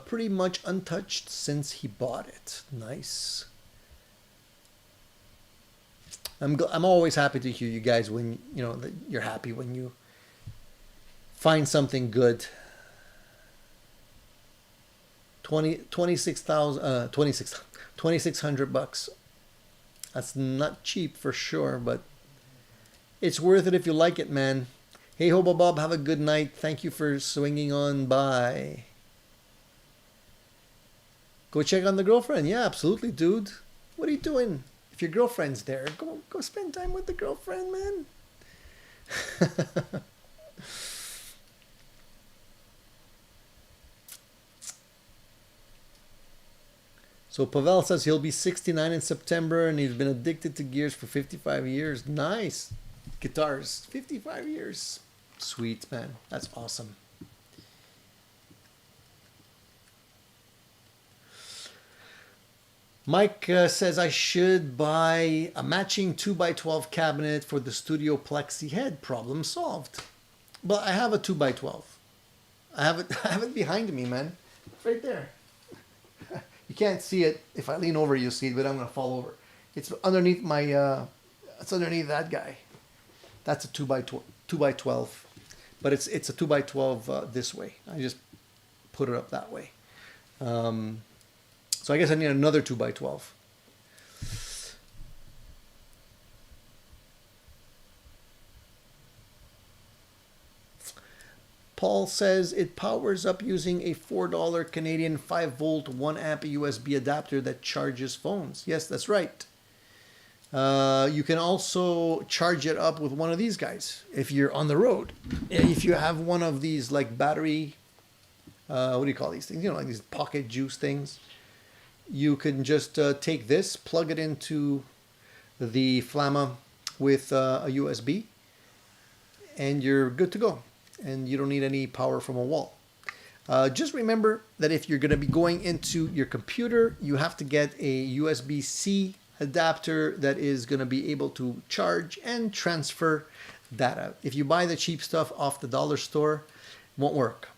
pretty much untouched since he bought it. Nice. I'm always happy to hear you guys when, that you're happy when you find something good. 2,600 bucks. That's not cheap for sure, but it's worth it if you like it, man. Hey, Hobo Bob, have a good night. Thank you for swinging on by. Go check on the girlfriend. Yeah, absolutely, dude. What are you doing? If your girlfriend's there, go spend time with the girlfriend, man. So Pavel says he'll be 69 in September and he's been addicted to gears for 55 years. Nice. Guitars, 55 years. Sweet, man. That's awesome. Mike says I should buy a matching 2x12 cabinet for the studio plexi head. Problem solved. But I have a 2x12. I have it behind me, man. It's right there. You can't see it. If I lean over, you'll see it, but I'm going to fall over. It's underneath it's underneath that guy. That's a 2x12. But it's a 2x12 this way. I just put it up that way. So I guess I need another 2x12. Paul says it powers up using a $4 Canadian 5-volt 1 amp USB adapter that charges phones. Yes, that's right. You can also charge it up with one of these guys if you're on the road. If you have one of these like battery, what do you call these things? Like these pocket juice things. You can just take this, plug it into the Flamma with a USB, and you're good to go. And you don't need any power from a wall. Just remember that if you're going to be going into your computer, you have to get a USB-C adapter that is going to be able to charge and transfer data. If you buy the cheap stuff off the dollar store, it won't work.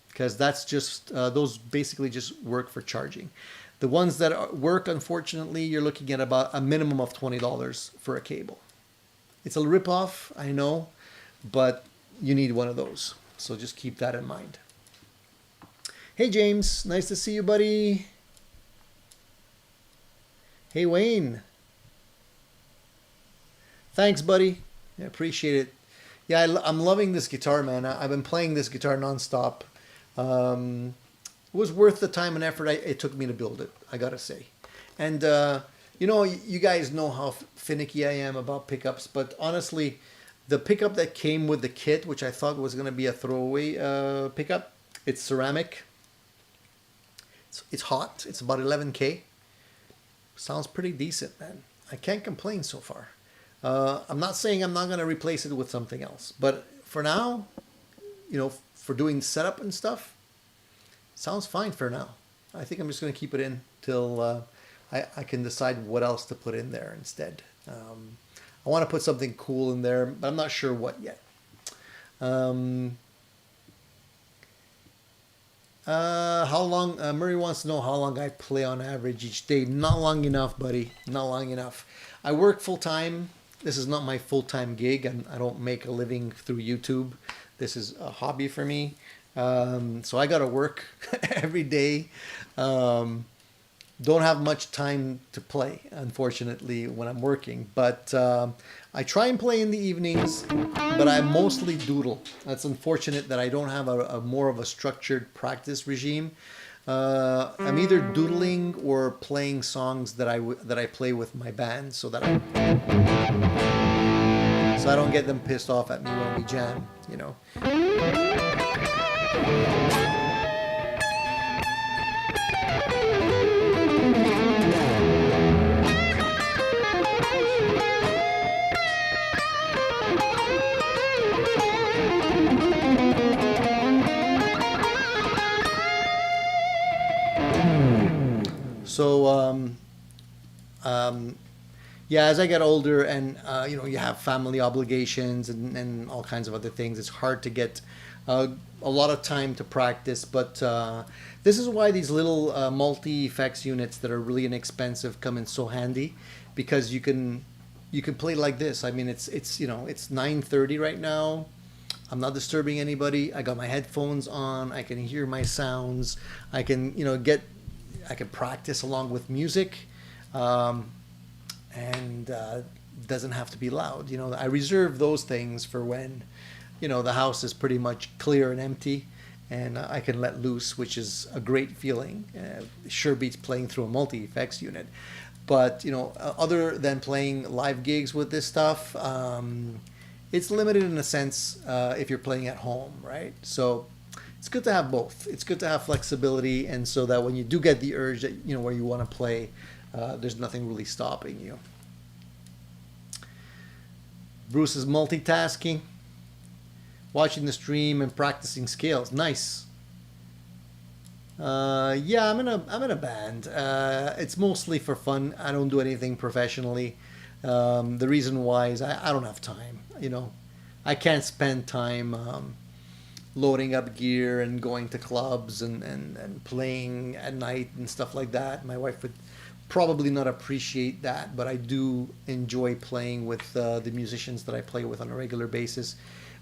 Because that's just, those basically just work for charging. The ones that work, unfortunately, you're looking at about a minimum of $20 for a cable. It's a ripoff, I know, but you need one of those. So just keep that in mind. Hey, James. Nice to see you, buddy. Hey, Wayne. Thanks, buddy. I appreciate it. Yeah, I'm loving this guitar, man. I've been playing this guitar nonstop. It was worth the time and effort it took me to build it, I gotta say. And, you guys know how finicky I am about pickups, but honestly, the pickup that came with the kit, which I thought was going to be a throwaway pickup, it's ceramic. It's hot. It's about 11K. Sounds pretty decent, man. I can't complain so far. I'm not saying I'm not going to replace it with something else, but for now, for doing setup and stuff, sounds fine for now. I think I'm just going to keep it in till I can decide what else to put in there instead. I want to put something cool in there, but I'm not sure what yet. How long? Murray wants to know how long I play on average each day. Not long enough, buddy. Not long enough. I work full time. This is not my full time gig. I don't make a living through YouTube. This is a hobby for me. So I got to work every day. Don't have much time to play, unfortunately, when I'm working. But I try and play in the evenings, but I mostly doodle. That's unfortunate that I don't have a more of a structured practice regime. I'm either doodling or playing songs that I play with my band, so I don't get them pissed off at me when we jam, So, yeah, as I get older and, you have family obligations and all kinds of other things, it's hard to get a lot of time to practice. But this is why these little multi-effects units that are really inexpensive come in so handy, because you can play like this. I mean, it's 9:30 right now. I'm not disturbing anybody. I got my headphones on. I can hear my sounds. I can, I can practice along with music, and doesn't have to be loud. I reserve those things for when, the house is pretty much clear and empty, and I can let loose, which is a great feeling. Sure beats playing through a multi-effects unit. But, other than playing live gigs with this stuff, it's limited in a sense if you're playing at home, right? So it's good to have both. It's good to have flexibility, and so that when you do get the urge that where you want to play, there's nothing really stopping you. Bruce is multitasking, watching the stream and practicing scales. Nice. Yeah, I'm in a band. It's mostly for fun. I don't do anything professionally. The reason why is I don't have time. I can't spend time loading up gear and going to clubs and playing at night and stuff like that. My wife would probably not appreciate that, but I do enjoy playing with the musicians that I play with on a regular basis.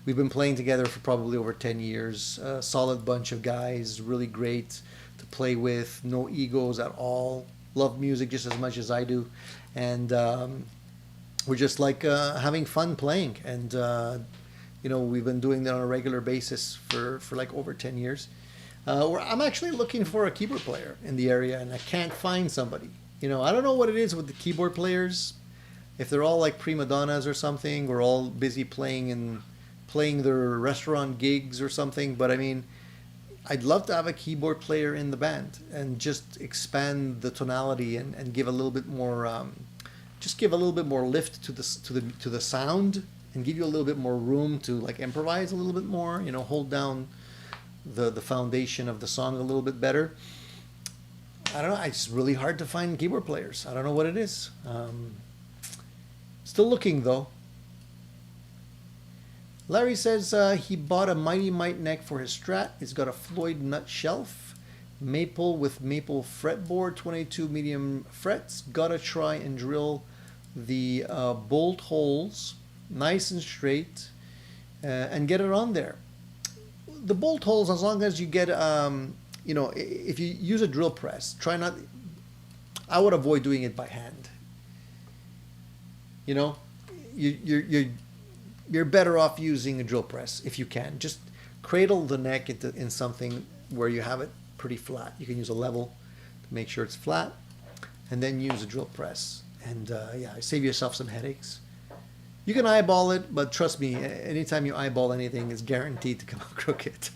We've been playing together for probably over 10 years. A solid bunch of guys, really great to play with, no egos at all. Love music just as much as I do. And we're just like having fun playing. And we've been doing that on a regular basis for like over 10 years. I'm actually looking for a keyboard player in the area, and I can't find somebody. I don't know what it is with the keyboard players. If they're all like prima donnas or something, or all busy playing their restaurant gigs or something. But I mean, I'd love to have a keyboard player in the band and just expand the tonality and give a little bit more, lift to the sound, and give you a little bit more room to like improvise a little bit more. Hold down the foundation of the song a little bit better. I don't know. It's really hard to find keyboard players. I don't know what it is. Still looking though. Larry says he bought a Mighty Mite neck for his Strat. It's got a Floyd nut shelf, maple with maple fretboard, 22 medium frets. Gotta try and drill the bolt holes nice and straight and get it on there. The bolt holes, as long as you get, if you use a drill press, I would avoid doing it by hand. You're better off using a drill press if you can. Just cradle the neck in something where you have it pretty flat. You can use a level to make sure it's flat, and then use a drill press. And save yourself some headaches. You can eyeball it, but trust me, anytime you eyeball anything, it's guaranteed to come out crooked.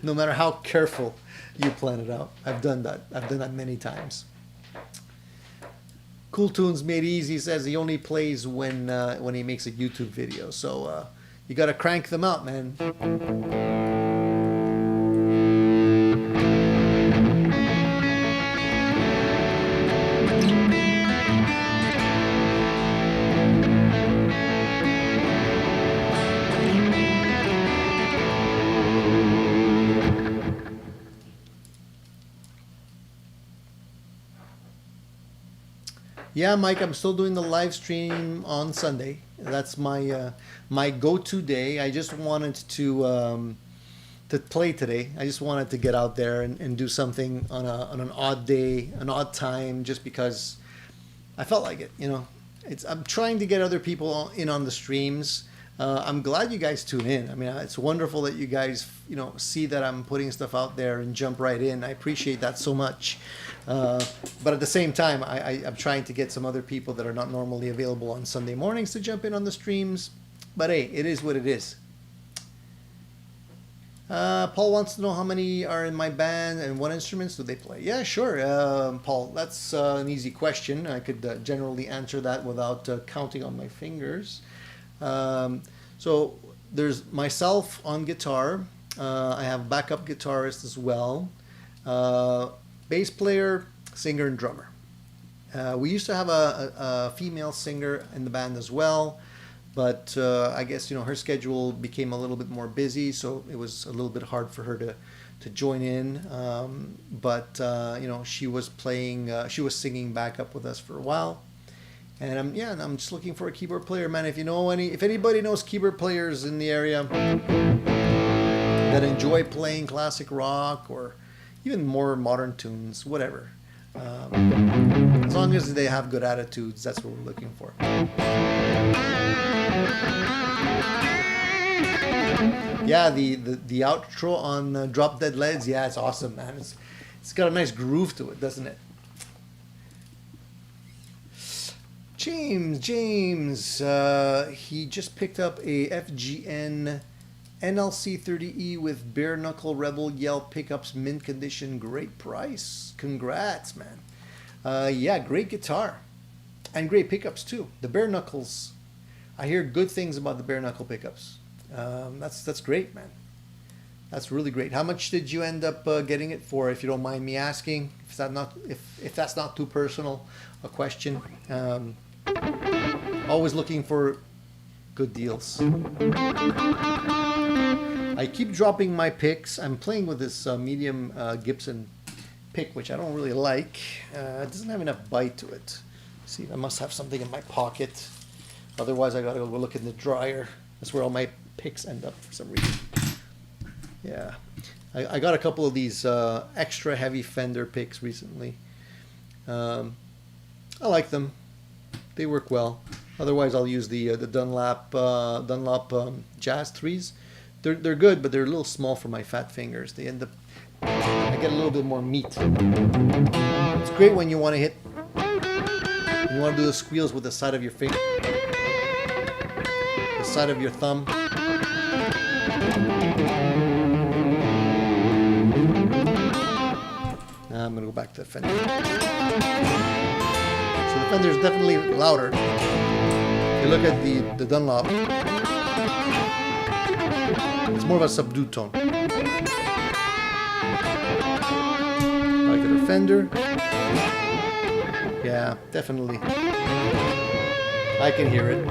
No matter how careful you plan it out. I've done that. I've done that many times. Cool Tunes Made Easy says he only plays when he makes a YouTube video. So you got to crank them out, man. Yeah, Mike, I'm still doing the live stream on Sunday. That's my my go-to day. I just wanted to play today. I just wanted to get out there and do something on an odd day, an odd time, just because I felt like it. You know, I'm trying to get other people in on the streams. I'm glad you guys tune in. I mean, it's wonderful that you guys, see that I'm putting stuff out there and jump right in. I appreciate that so much. But at the same time, I'm trying to get some other people that are not normally available on Sunday mornings to jump in on the streams. But hey, it is what it is. Paul wants to know how many are in my band and what instruments do they play. Yeah, sure, Paul. That's an easy question. I could generally answer that without counting on my fingers. So there's myself on guitar. I have backup guitarist as well. Bass player, singer, and drummer. We used to have a female singer in the band as well, but I guess her schedule became a little bit more busy, so it was a little bit hard for her to join in. But she was singing backup with us for a while. And I'm just looking for a keyboard player, man. If anybody knows keyboard players in the area that enjoy playing classic rock or even more modern tunes, whatever. As long as they have good attitudes, that's what we're looking for. Yeah, the outro on Drop Dead Leads, yeah, it's awesome, man. It's got a nice groove to it, doesn't it? James, he just picked up a FGN NLC 30E with bare knuckle Rebel Yell pickups, mint condition, great price. Congrats, man. Yeah, great guitar and great pickups too. The bare knuckles, I hear good things about the bare knuckle pickups. That's great, man. That's really great. How much did you end up getting it for, if you don't mind me asking? If that's not too personal a question. Always looking for good deals. I keep dropping my picks. I'm playing with this medium Gibson pick, which I don't really like. It doesn't have enough bite to it. See, I must have something in my pocket. Otherwise, I gotta go look in the dryer. That's where all my picks end up for some reason. Yeah, I got a couple of these extra heavy Fender picks recently. I like them. They work well. Otherwise, I'll use the Dunlop Jazz 3s. They're good, but they're a little small for my fat fingers. I get a little bit more meat. It's great when you want to hit. You want to do the squeals with the side of your finger, the side of your thumb. Now I'm gonna go back to the Fender. So the Fender is definitely louder. If you look at the Dunlop, it's more of a subdued tone. Like the Fender, yeah, definitely. I can hear it.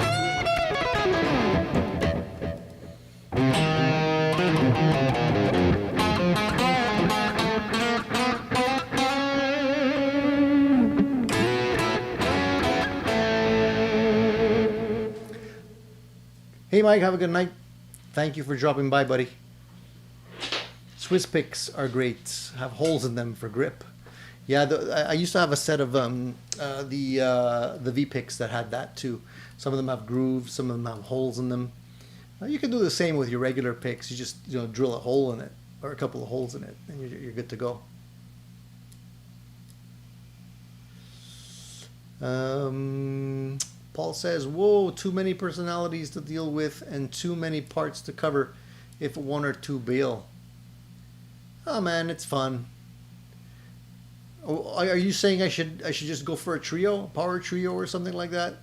Hey Mike, have a good night. Thank you for dropping by, buddy. Swiss picks are great. Have holes in them for grip. Yeah, I used to have a set of the V picks that had that too. Some of them have grooves, some of them have holes in them. You can do the same with your regular picks. You just drill a hole in it or a couple of holes in it, and you're good to go. Paul says, whoa, too many personalities to deal with and too many parts to cover if one or two bail. Oh man, it's fun. Oh, are you saying I should just go for a trio, power trio or something like that?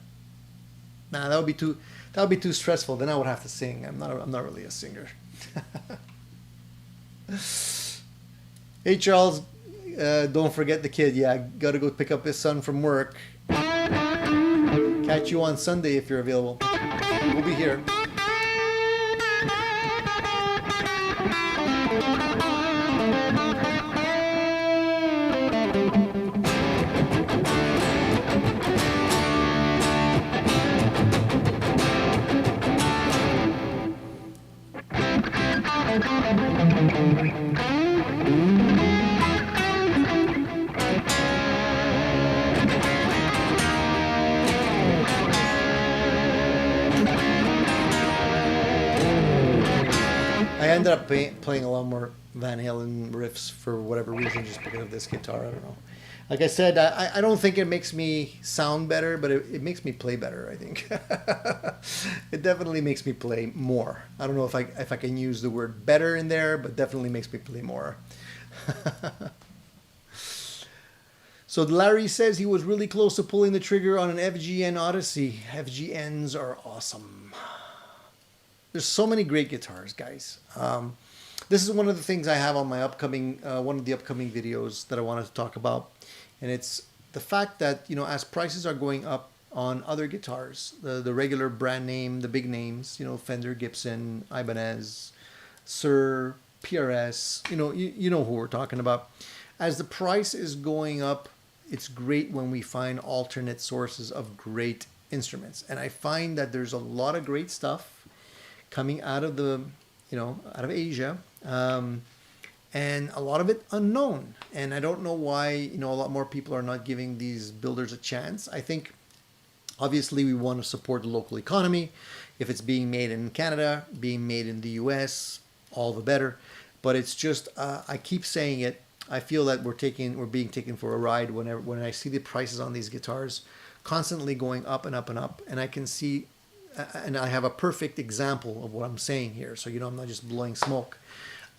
Nah, that would be too stressful. Then I would have to sing. I'm not really a singer. Hey Charles, don't forget the kid. Yeah, gotta go pick up his son from work. Catch you on Sunday if you're available. We'll be here. I ended up playing a lot more Van Halen riffs for whatever reason, just because of this guitar. I don't know. Like I said, I don't think it makes me sound better, but it makes me play better, I think. It definitely makes me play more. I don't know if I can use the word better in there, but definitely makes me play more. So Larry says he was really close to pulling the trigger on an FGN Odyssey. FGNs are awesome. There's so many great guitars, guys. This is one of the things I have on my one of the upcoming videos that I wanted to talk about. And it's the fact that, as prices are going up on other guitars, the regular brand name, the big names, Fender, Gibson, Ibanez, Sir, PRS, you know who we're talking about. As the price is going up, it's great when we find alternate sources of great instruments. And I find that there's a lot of great stuff coming out of out of Asia, and a lot of it unknown. And I don't know why, a lot more people are not giving these builders a chance. I think, obviously, we want to support the local economy. If it's being made in Canada, being made in the US, all the better. But it's just, I keep saying it, I feel that we're being taken for a ride when I see the prices on these guitars constantly going up and up and up, and I can see. And I have a perfect example of what I'm saying here, so I'm not just blowing smoke.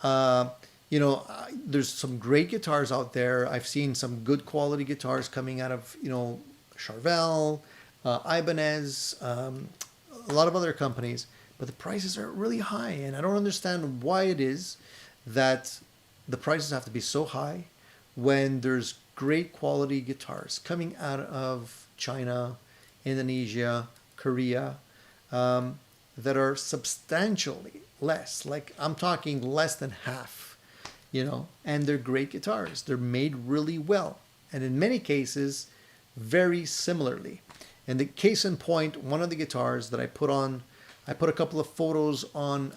There's some great guitars out there. I've seen some good quality guitars coming out of Charvel, Ibanez, a lot of other companies, but the prices are really high, and I don't understand why it is that the prices have to be so high when there's great quality guitars coming out of China, Indonesia, Korea. That are substantially less, like I'm talking less than half, and they're great guitars. They're made really well, and in many cases, very similarly. And the case in point, one of the guitars that I put a couple of photos on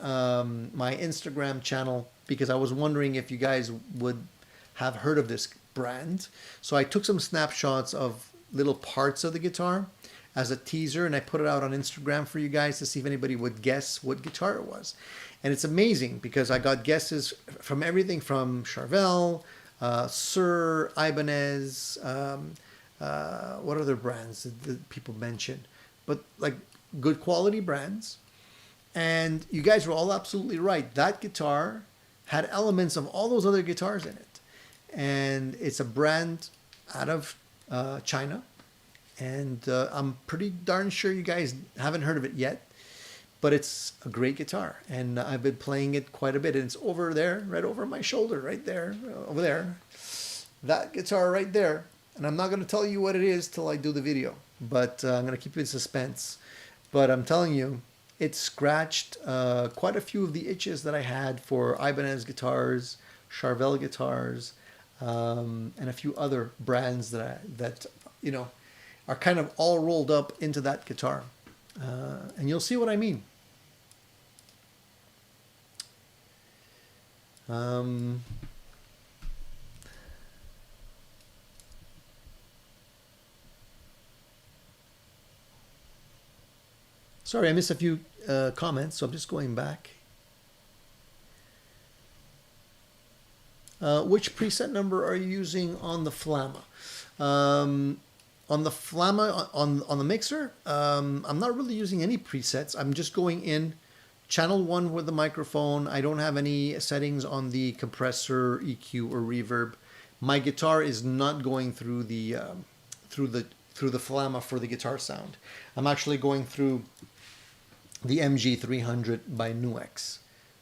my Instagram channel because I was wondering if you guys would have heard of this brand. So I took some snapshots of little parts of the guitar as a teaser, and I put it out on Instagram for you guys to see if anybody would guess what guitar it was. And it's amazing because I got guesses from everything from Charvel, Sir, Ibanez, what other brands did people mention? But like good quality brands. And you guys were all absolutely right. That guitar had elements of all those other guitars in it. And it's a brand out of China. And I'm pretty darn sure you guys haven't heard of it yet, but it's a great guitar, and I've been playing it quite a bit. And it's over there, right over my shoulder, right there, over there, that guitar right there. And I'm not going to tell you what it is till I do the video, but I'm going to keep it in suspense. But I'm telling you, it scratched quite a few of the itches that I had for Ibanez guitars, Charvel guitars, and a few other brands that are kind of all rolled up into that guitar. And you'll see what I mean. Sorry, I missed a few comments, so I'm just going back. Which preset number are you using on the Flamma? On the Flamma, on the mixer, I'm not really using any presets. I'm just going in channel 1 with the microphone. I don't have any settings on the compressor, EQ, or reverb. My guitar is not going through the Flamma for the guitar sound. I'm actually going through the MG300 by Nuex,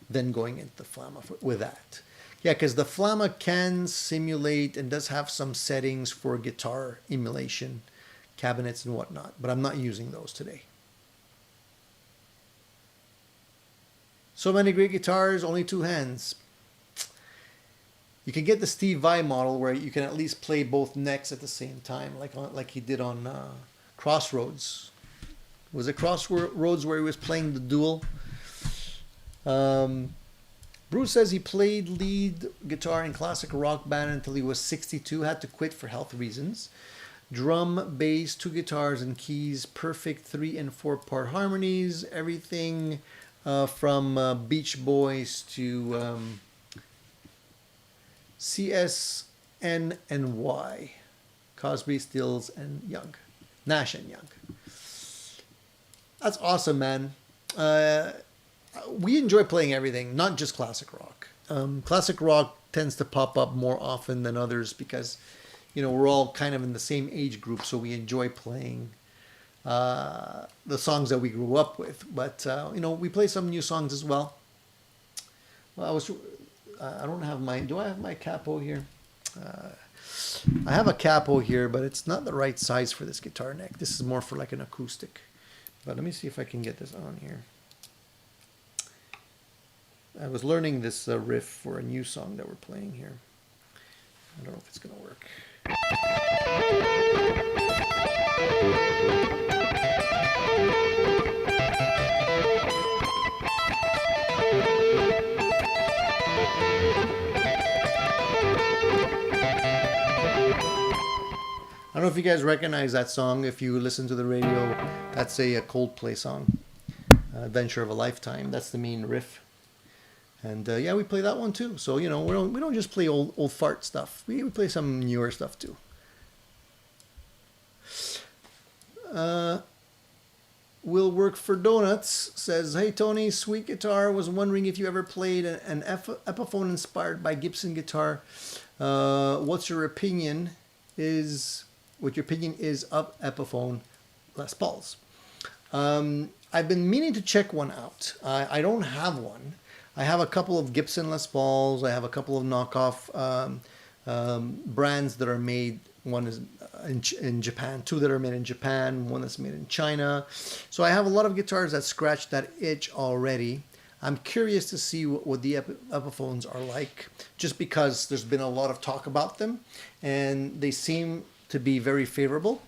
then going into the Flamma with that. Yeah, because the Flamma can simulate and does have some settings for guitar emulation, cabinets and whatnot, but I'm not using those today. So many great guitars, only 2 hands. You can get the Steve Vai model where you can at least play both necks at the same time, like he did on Crossroads. Was it Crossroads where he was playing the dual? Bruce says he played lead guitar in classic rock band until he was 62, had to quit for health reasons. Drum, bass, 2 guitars and keys, perfect 3 and 4 part harmonies, everything from Beach Boys to CSN and Y, Cosby, Stills and Young, Nash and Young. That's awesome, man. We enjoy playing everything, not just classic rock. Classic rock tends to pop up more often than others because, you know, we're all kind of in the same age group, so we enjoy playing the songs that we grew up with. But, you know, we play some new songs as well. Well, I don't have my, do I have my capo here? I have a capo here, but it's not the right size for this guitar neck. This is more for like an acoustic. But let me see if I can get this on here. I was learning this riff for a new song that we're playing here. I don't know if it's going to work. I don't know if you guys recognize that song. If you listen to the radio, that's a Coldplay song, Adventure of a Lifetime. That's the main riff. And yeah, we play that one too. So, you know, we don't just play old fart stuff. We play some newer stuff too. Will Work for Donuts says, hey Tony, sweet guitar. Was wondering if you ever played an Epiphone inspired by Gibson guitar. What your opinion is of Epiphone Les Pauls? I've been meaning to check one out. I don't have one. I have a couple of Gibson Les Pauls. I have a couple of knockoff brands that are made. One is in Japan, 2 that are made in Japan, 1 that's made in China. So I have a lot of guitars that scratch that itch already. I'm curious to see what the Epiphones are like, just because there's been a lot of talk about them, and they seem to be very favorable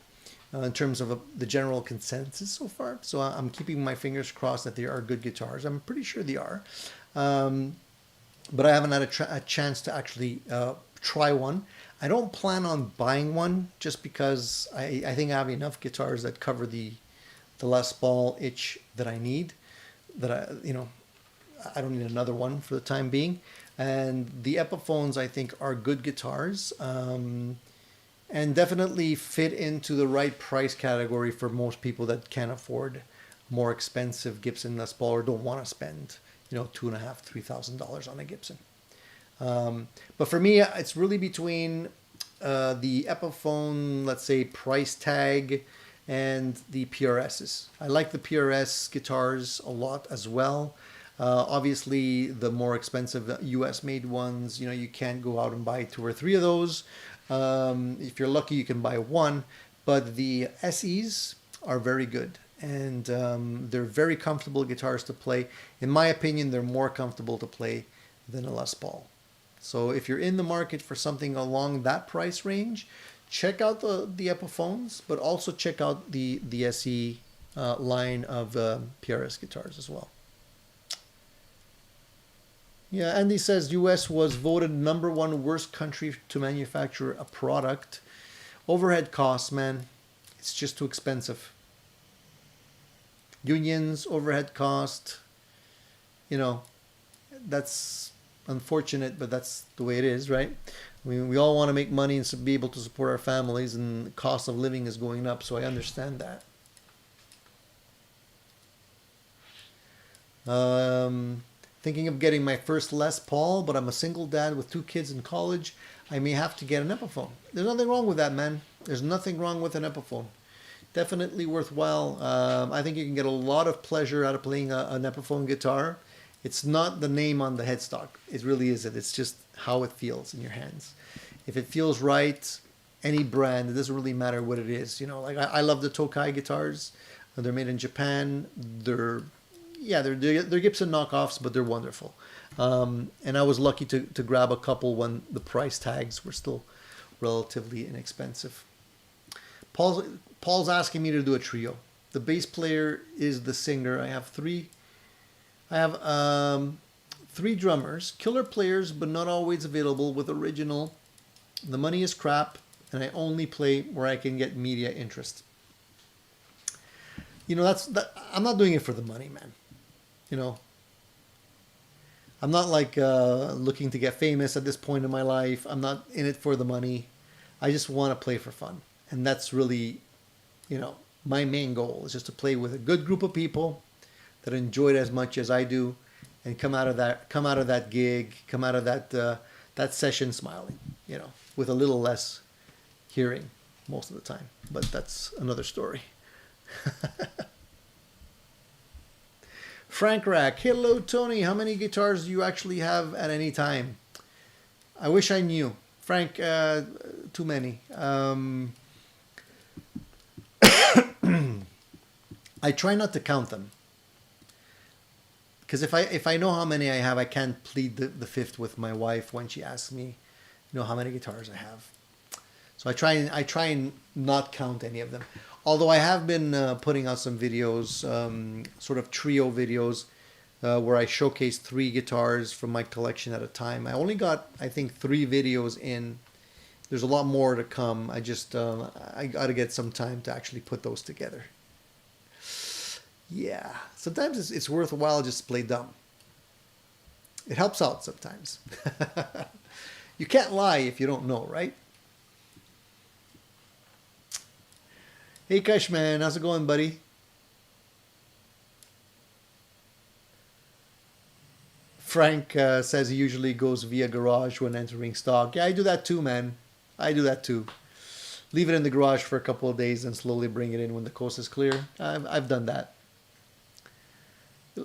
in terms of the general consensus so far. So I'm keeping my fingers crossed that they are good guitars. I'm pretty sure they are. But I haven't had a chance to actually try one. I don't plan on buying one just because I think I have enough guitars that cover the Les Paul itch that I need. That I don't need another one for the time being. And the Epiphones, I think, are good guitars, and definitely fit into the right price category for most people that can't afford more expensive Gibson Les Paul or don't want to spend, $2,500–3,000 on a Gibson. But for me, it's really between the Epiphone, let's say, price tag and the PRSs. I like the PRS guitars a lot as well. Obviously, the more expensive US-made ones, you can't go out and buy 2 or 3 of those. If you're lucky, you can buy 1. But the SEs are very good. And they're very comfortable guitars to play. In my opinion, they're more comfortable to play than a Les Paul. So if you're in the market for something along that price range, check out the Epiphones, but also check out the SE line of PRS guitars as well. Yeah, Andy says US was voted #1 worst country to manufacture a product. Overhead costs, man, it's just too expensive. Unions, overhead cost, that's unfortunate, but that's the way it is, right? We all want to make money and be able to support our families, and the cost of living is going up, so I understand that. Thinking of getting my first Les Paul, but I'm a single dad with 2 kids in college. I may have to get an Epiphone. There's nothing wrong with that, man. There's nothing wrong with an Epiphone. Definitely worthwhile. I think you can get a lot of pleasure out of playing an Epiphone guitar. It's not the name on the headstock. It really isn't. It's just how it feels in your hands. If it feels right, any brand, it doesn't really matter what it is. You know, like I love the Tokai guitars. They're made in Japan. They're Gibson knockoffs, but they're wonderful. And I was lucky to grab a couple when the price tags were still relatively inexpensive. Paul's asking me to do a trio. The bass player is the singer. I have three drummers, killer players, but not always available with original. The money is crap, and I only play where I can get media interest. You know, I'm not doing it for the money, man. You know, I'm not like looking to get famous at this point in my life. I'm not in it for the money. I just want to play for fun. And that's really, you know, my main goal is just to play with a good group of people that enjoy it as much as I do, and come out of that gig, come out of that session smiling, you know, with a little less hearing most of the time. But that's another story. Frank Rack, hello Tony, how many guitars do you actually have at any time? I wish I knew. Frank, too many. I try not to count them. Because if I know how many I have, I can't plead the fifth with my wife when she asks me, you know, how many guitars I have. So I try and not count any of them. Although I have been putting out some videos, sort of trio videos, where I showcase 3 guitars from my collection at a time. I only got, I think, 3 videos in. There's a lot more to come. I just I got to get some time to actually put those together. Yeah, sometimes it's worthwhile just to play dumb. It helps out sometimes. You can't lie if you don't know, right? Hey Kush man, how's it going, buddy? Frank says he usually goes via garage when entering stock. Yeah, I do that too, man. I do that too. Leave it in the garage for a couple of days and slowly bring it in when the coast is clear. I've done that.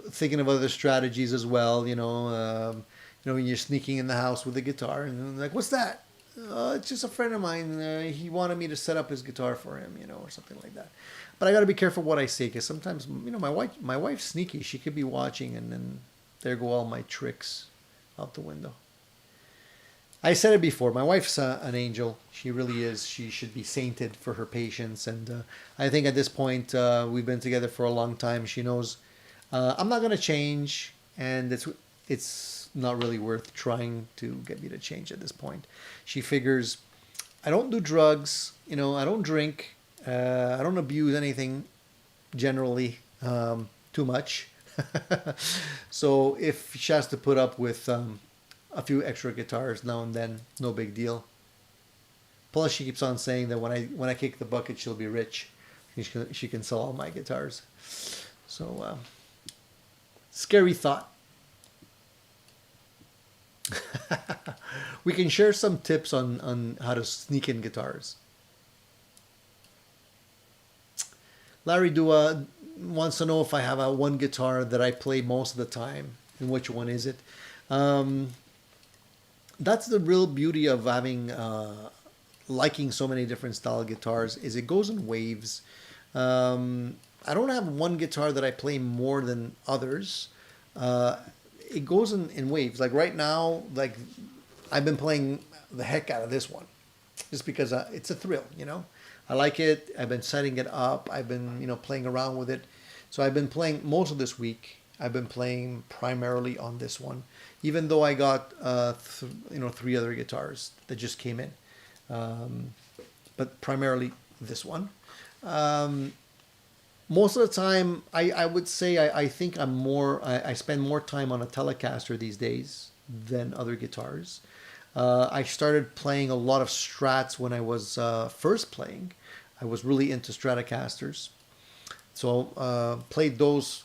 Thinking of other strategies as well, you know, when you're sneaking in the house with a guitar and like, what's that? It's just a friend of mine. He wanted me to set up his guitar for him, you know, or something like that. But I got to be careful what I say, because sometimes, you know, my wife's sneaky. She could be watching, and then there go all my tricks out the window. I said it before. My wife's an angel. She really is. She should be sainted for her patience. And I think at this point, we've been together for a long time. She knows I'm not going to change, and it's not really worth trying to get me to change at this point. She figures I don't do drugs, you know, I don't drink, I don't abuse anything generally too much. So if she has to put up with a few extra guitars now and then, no big deal. Plus, she keeps on saying that when I kick the bucket, she'll be rich. She can sell all my guitars. So, scary thought. We can share some tips on how to sneak in guitars. Larry Dua wants to know if I have one guitar that I play most of the time, and which one is it. That's the real beauty of having liking so many different style guitars, is it goes in waves. I don't have one guitar that I play more than others. It goes in waves. Like right now, like I've been playing the heck out of this one, just because it's a thrill, you know. I like it. I've been setting it up. I've been, you know, playing around with it. So I've been playing most of this week. I've been playing primarily on this one, even though I got 3 other guitars that just came in, but primarily this one. Most of the time, I would say I think I spend more time on a Telecaster these days than other guitars. I started playing a lot of Strats when I was first playing. I was really into Stratocasters. So played those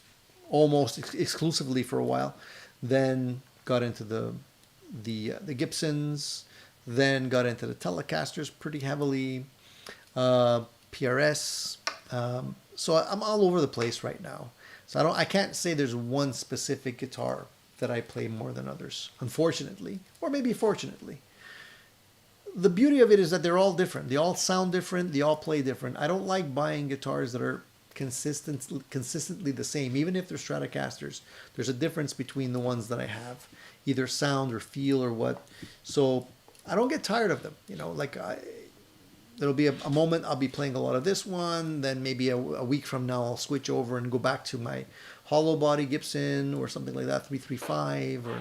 almost exclusively for a while. Then got into the Gibsons. Then got into the Telecasters pretty heavily. PRS. So I'm all over the place right now. So I can't say there's one specific guitar that I play more than others, unfortunately, or maybe fortunately. The beauty of it is that they're all different. They all sound different. They all play different. I don't like buying guitars that are consistently the same, even if they're Stratocasters. There's a difference between the ones that I have, either sound or feel or what. So I don't get tired of them. There'll be a moment I'll be playing a lot of this one, then maybe a week from now I'll switch over and go back to my hollow body Gibson or something like that, 335 or.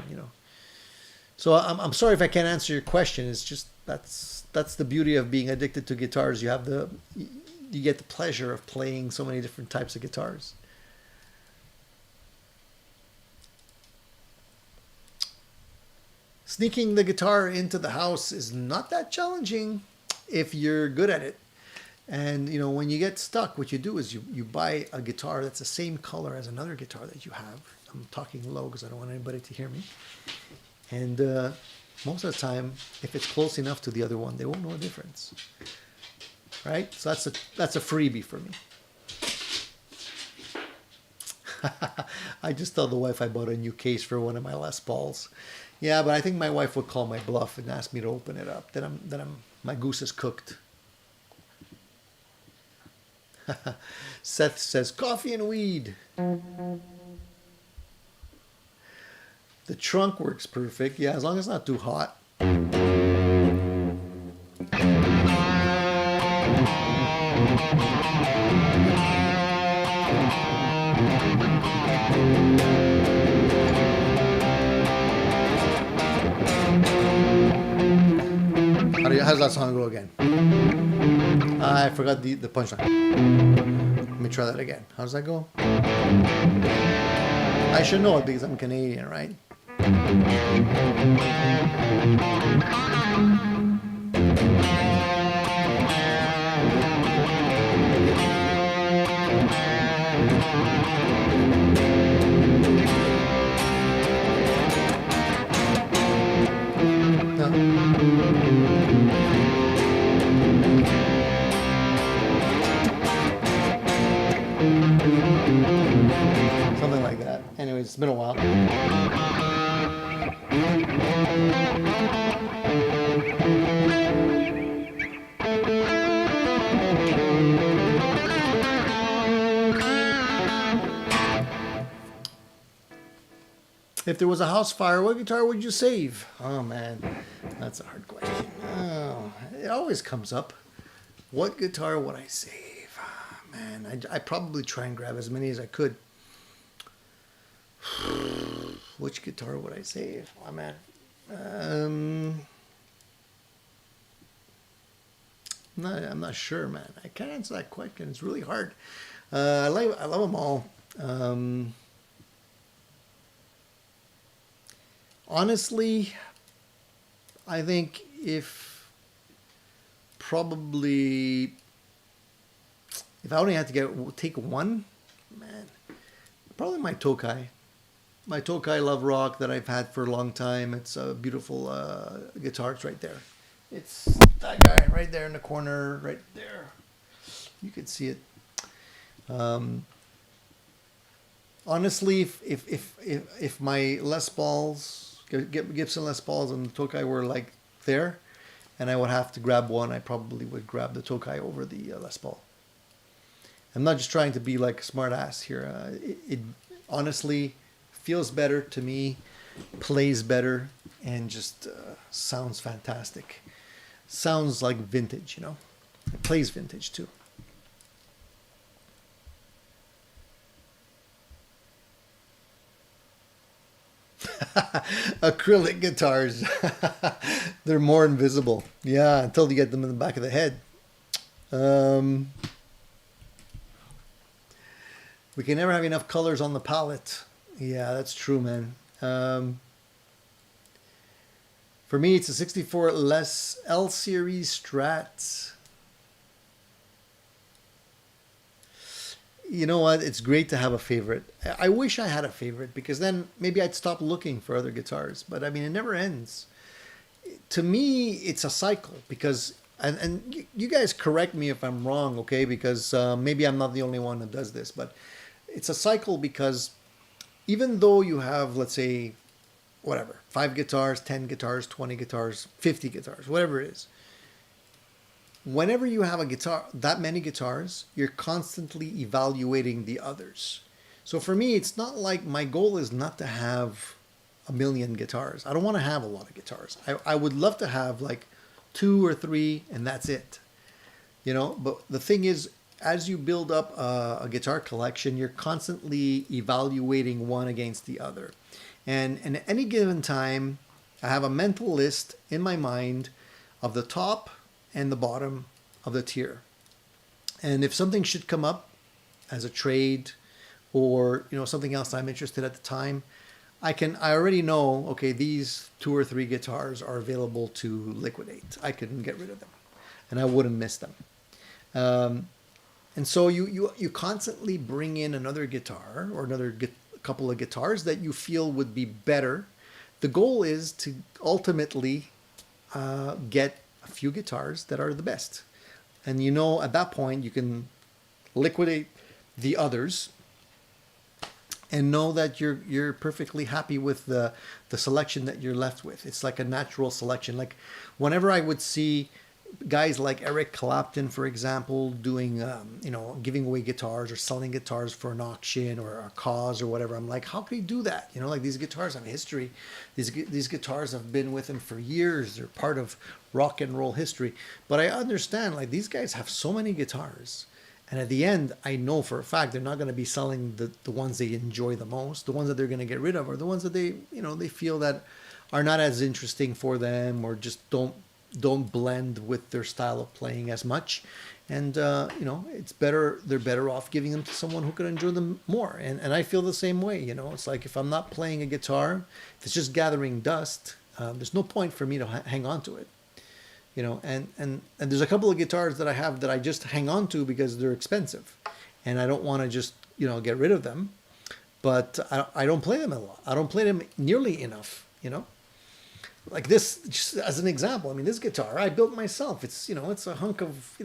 So I'm sorry if I can't answer your question. It's just that's the beauty of being addicted to guitars. You get the pleasure of playing so many different types of guitars. Sneaking the guitar into the house is not that challenging if you're good at it. And when you get stuck, what you do is you buy a guitar that's the same color as another guitar that you have. I'm talking low because I don't want anybody to hear me. And most of the time, if it's close enough to the other one, they won't know a difference. Right? So that's a freebie for me. I just told the wife I bought a new case for one of my Les Pauls. Yeah, but I think my wife would call my bluff and ask me to open it up. Then my goose is cooked. Seth says, coffee and weed. The trunk works perfect. Yeah, as long as it's not too hot. How's that song go again? I forgot the punchline. Let me try that again. How does that go? I should know it because I'm Canadian, right? Something like that. Anyways, it's been a while. If there was a house fire, what guitar would you save? Oh man, that's a hard question. Oh, it always comes up. What guitar would I save? Oh, man, I probably try and grab as many as I could. Which guitar would I save? Oh man. I'm not sure, man. I can't answer that question. It's really hard. I love them all. Honestly, I think if I only had to take one, man, probably my Tokai. My Tokai Love Rock that I've had for a long time. It's a beautiful guitar. It's right there. It's that guy right there in the corner, right there. You could see it. Honestly, if my Les Pauls, Gibson Les Pauls and the Tokai were like there, and I would have to grab one, I probably would grab the Tokai over the Les Paul. I'm not just trying to be like a smart ass here. It honestly feels better to me, plays better, and just sounds fantastic. Sounds like vintage, you know. It plays vintage too. Acrylic guitars. They're more invisible. Yeah, until you get them in the back of the head. We can never have enough colors on the palette. Yeah, that's true, man. For me, it's a 64 Les L Series Strat. You know what? It's great to have a favorite. I wish I had a favorite because then maybe I'd stop looking for other guitars. But I mean, it never ends. To me, it's a cycle because, and you guys correct me if I'm wrong, okay? Because maybe I'm not the only one that does this, but it's a cycle because even though you have, let's say, whatever, 5 guitars, 10 guitars, 20 guitars, 50 guitars, whatever it is, whenever you have a guitar, that many guitars, you're constantly evaluating the others. So for me, it's not like my goal is not to have a million guitars. I don't want to have a lot of guitars. I would love to have like 2 or 3 and that's it. You know, but the thing is, as you build up a guitar collection, you're constantly evaluating one against the other. And at any given time, I have a mental list in my mind of the top and the bottom of the tier. And if something should come up as a trade or, you know, something else I'm interested at the time, I already know, okay, these 2 or 3 guitars are available to liquidate. I can get rid of them and I wouldn't miss them. And so you constantly bring in another guitar or couple of guitars that you feel would be better. The goal is to ultimately get a few guitars that are the best. And you know, at that point, you can liquidate the others and know that you're perfectly happy with the selection that you're left with. It's like a natural selection. Like whenever I would see guys like Eric Clapton, for example, doing, giving away guitars or selling guitars for an auction or a cause or whatever, I'm like, how could he do that? You know, like these guitars have history. These guitars have been with him for years. They're part of rock and roll history. But I understand, like, these guys have so many guitars. And at the end, I know for a fact they're not going to be selling the ones they enjoy the most. The ones that they're going to get rid of are the ones that they feel that are not as interesting for them or just don't blend with their style of playing as much. And, it's better, they're better off giving them to someone who can enjoy them more. And I feel the same way, you know. It's like if I'm not playing a guitar, if it's just gathering dust, there's no point for me to hang on to it. You know, and there's a couple of guitars that I have that I just hang on to because they're expensive. And I don't want to just, get rid of them. But I don't play them a lot. I don't play them nearly enough, you know. Like this, just as an example, I mean, this guitar I built myself. It's, it's a hunk of,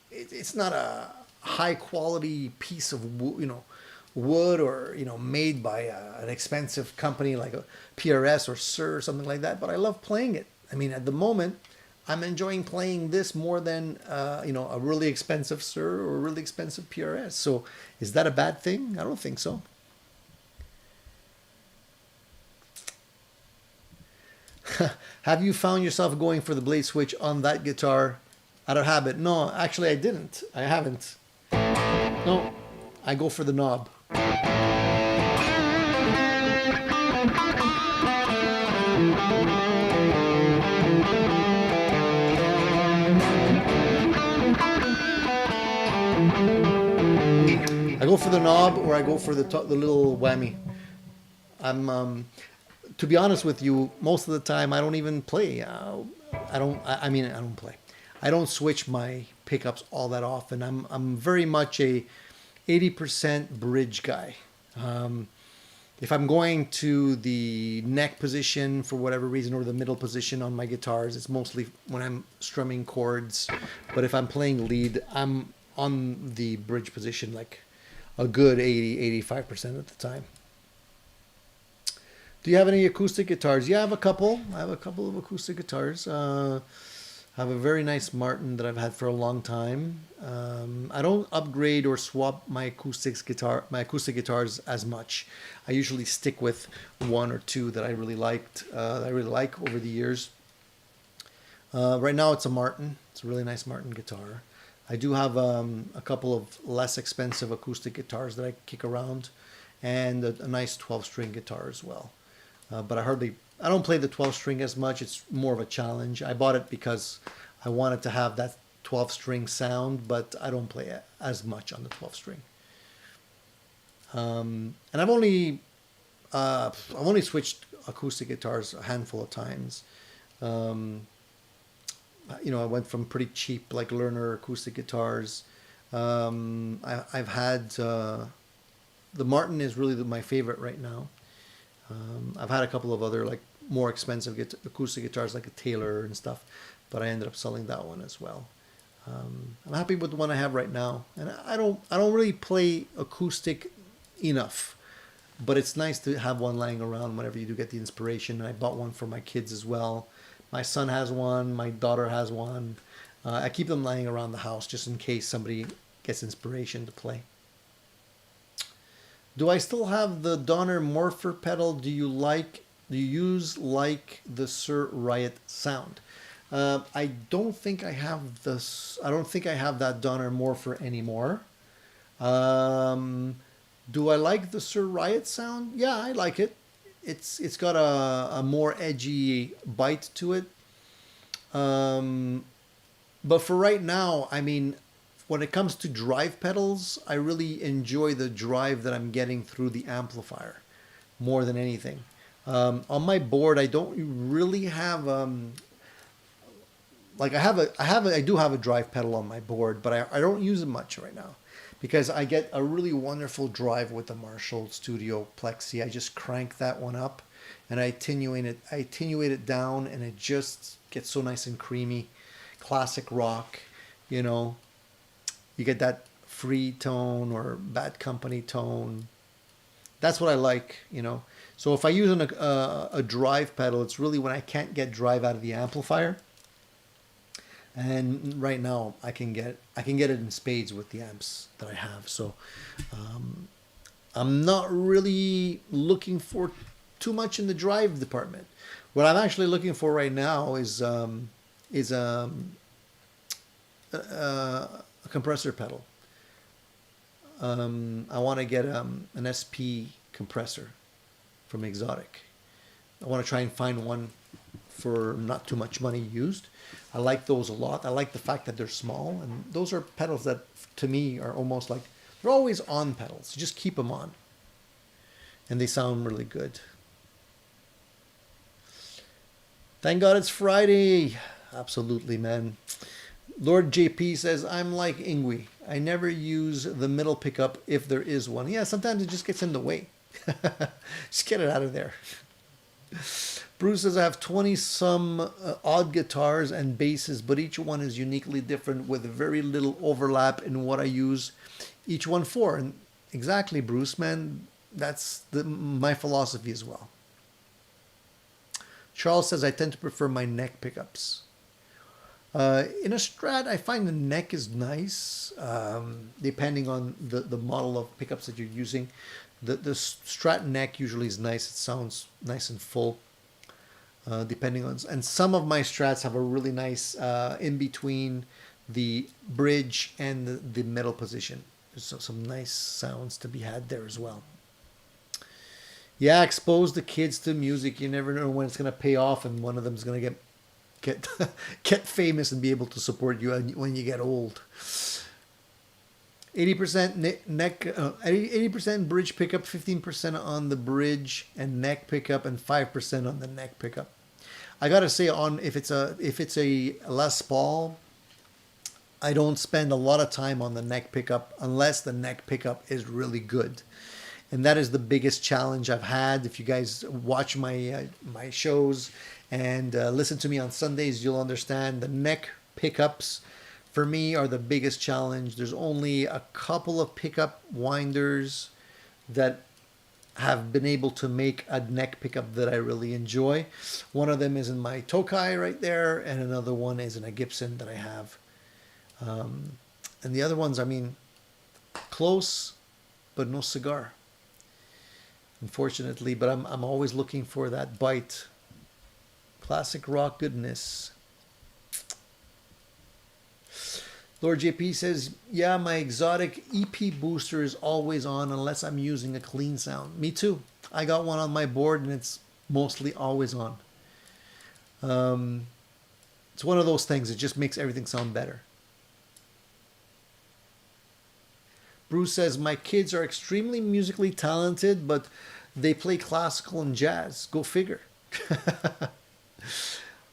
it's not a high quality piece of, wood or, made by an expensive company like a PRS or Sir or something like that. But I love playing it. I mean, at the moment, I'm enjoying playing this more than, a really expensive Sir or a really expensive PRS. So is that a bad thing? I don't think so. Have you found yourself going for the blade switch on that guitar out of habit? No, actually I didn't. I haven't. No, I go for the knob. I go for the knob or I go for the little whammy. To be honest with you, most of the time I don't even play. I don't play. I don't switch my pickups all that often. I'm very much a 80% bridge guy. If I'm going to the neck position for whatever reason or the middle position on my guitars, it's mostly when I'm strumming chords. But if I'm playing lead, I'm on the bridge position like a good 85% of the time. Do you have any acoustic guitars? Yeah, I have a couple. I have a couple of acoustic guitars. I have a very nice Martin that I've had for a long time. I don't upgrade or swap my acoustic guitars as much. I usually stick with 1 or 2 that I really like over the years. Right now it's a Martin. It's a really nice Martin guitar. I do have a couple of less expensive acoustic guitars that I kick around, and a nice 12-string guitar as well. But I don't play the 12-string as much. It's more of a challenge. I bought it because I wanted to have that 12-string sound, but I don't play it as much on the 12-string. And I've only switched acoustic guitars a handful of times. Um, I went from pretty cheap like learner acoustic guitars. I've had the Martin is really my favorite right now. I've had a couple of other like more expensive acoustic guitars like a Taylor and stuff, but I ended up selling that one as well. I'm happy with the one I have right now, and I don't really play acoustic enough, but it's nice to have one lying around whenever you do get the inspiration. And I bought one for my kids as well. My son has one. My daughter has one. I keep them lying around the house just in case somebody gets inspiration to play. Do I still have the Donner Morpher pedal? Do you use like the Sir Riot sound? I don't think I have this. I don't think I have that Donner Morpher anymore. Um, do I like the Sir Riot sound? Yeah, I like it. It's got a more edgy bite to it. Um, but for right now, I mean, when it comes to drive pedals, I really enjoy the drive that I'm getting through the amplifier more than anything. On my board, I don't really have like I do have a drive pedal on my board, but I don't use it much right now because I get a really wonderful drive with the Marshall Studio Plexi. I just crank that one up and I attenuate it down, and it just gets so nice and creamy, classic rock. You know, you get that free tone or Bad Company tone. That's what I like. So if I use a drive pedal, it's really when I can't get drive out of the amplifier. And right now I can get it in spades with the amps that I have. So I'm not really looking for too much in the drive department. What I'm actually looking for right now is a compressor pedal. I want to get an SP compressor from Exotic. I want to try and find one for not too much money used. I like those a lot. I like the fact that they're small, and those are pedals that to me are almost like they're always on pedals. You just keep them on, and they sound really good. Thank God it's Friday. Absolutely, man. Lord JP says, I'm like Ingui. I never use the middle pickup if there is one. Yeah, sometimes it just gets in the way. Just get it out of there. Bruce says, I have 20 some odd guitars and basses, but each one is uniquely different with very little overlap in what I use each one for. And exactly, Bruce, man, that's my philosophy as well. Charles says, I tend to prefer my neck pickups. In a Strat, I find the neck is nice, depending on the model of pickups that you're using. The Strat neck usually is nice. It sounds nice and full, depending on... And some of my Strats have a really nice in between the bridge and the middle position. There's some nice sounds to be had there as well. Yeah, expose the kids to music. You never know when it's going to pay off, and one of them is going to get famous and be able to support you when you get old. 80% neck, 80% bridge pickup, 15% on the bridge and neck pickup, and 5% on the neck pickup. I gotta say, if it's a Les Paul, I don't spend a lot of time on the neck pickup unless the neck pickup is really good. And that is the biggest challenge I've had. If you guys watch my shows and listen to me on Sundays, you'll understand the neck pickups for me are the biggest challenge. There's only a couple of pickup winders that have been able to make a neck pickup that I really enjoy. One of them is in my Tokai right there, and another one is in a Gibson that I have. And the other ones, I mean, close, but no cigar. Unfortunately, but I'm always looking for that bite. Classic rock goodness. Lord JP says, yeah, my Exotic EP booster is always on unless I'm using a clean sound. Me too. I got one on my board and it's mostly always on. It's one of those things. It just makes everything sound better. Bruce says, my kids are extremely musically talented, but they play classical and jazz. Go figure.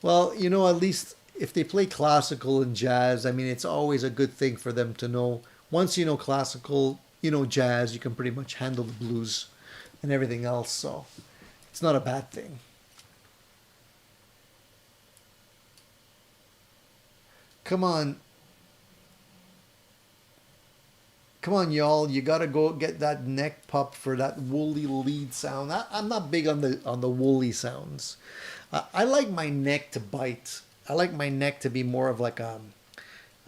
Well, at least if they play classical and jazz, I mean, it's always a good thing for them to know. Once you know classical, jazz, you can pretty much handle the blues and everything else. So it's not a bad thing. Come on. Come on, y'all! You gotta go get that neck pop for that woolly lead sound. I'm not big on the woolly sounds. I like my neck to bite. I like my neck to be more of like I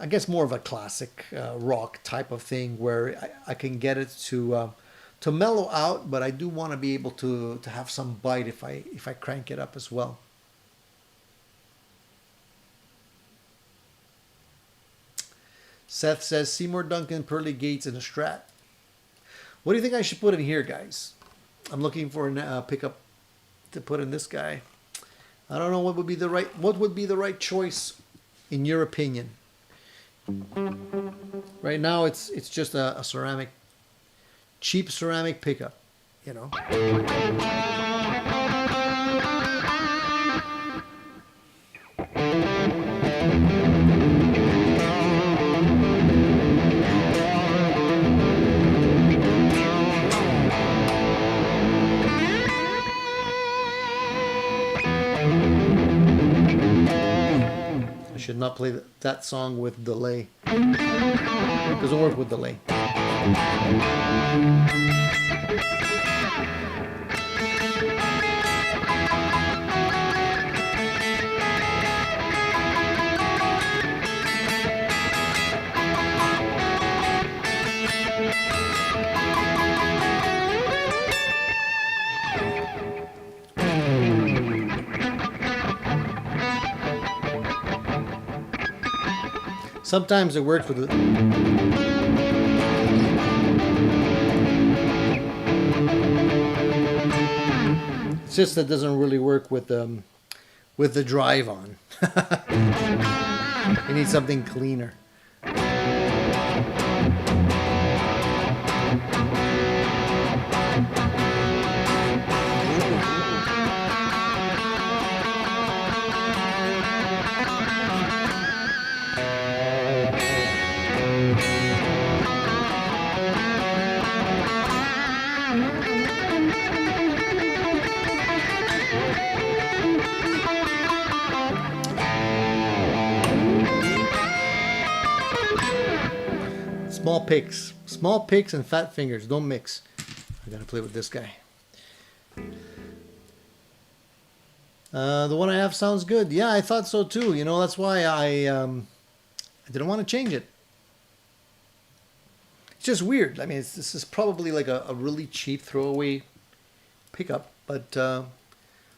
guess more of a classic rock type of thing where I can get it to mellow out, but I do want to be able to have some bite if I crank it up as well. Seth says Seymour Duncan, Pearly Gates, and a Strat. What do you think I should put in here, guys? I'm looking for a pickup to put in this guy. I don't know what would be the right choice in your opinion. Right now, it's just a ceramic, cheap ceramic pickup, Should not play that song with delay. It doesn't work with delay. Sometimes it works with it. It's just that it doesn't really work with the drive on. You need something cleaner. Small picks and fat fingers don't mix. I gotta play with this guy. The one I have sounds good. Yeah, I thought so too. That's why I didn't want to change it. It's just weird. I mean, this is probably like a really cheap throwaway pickup, but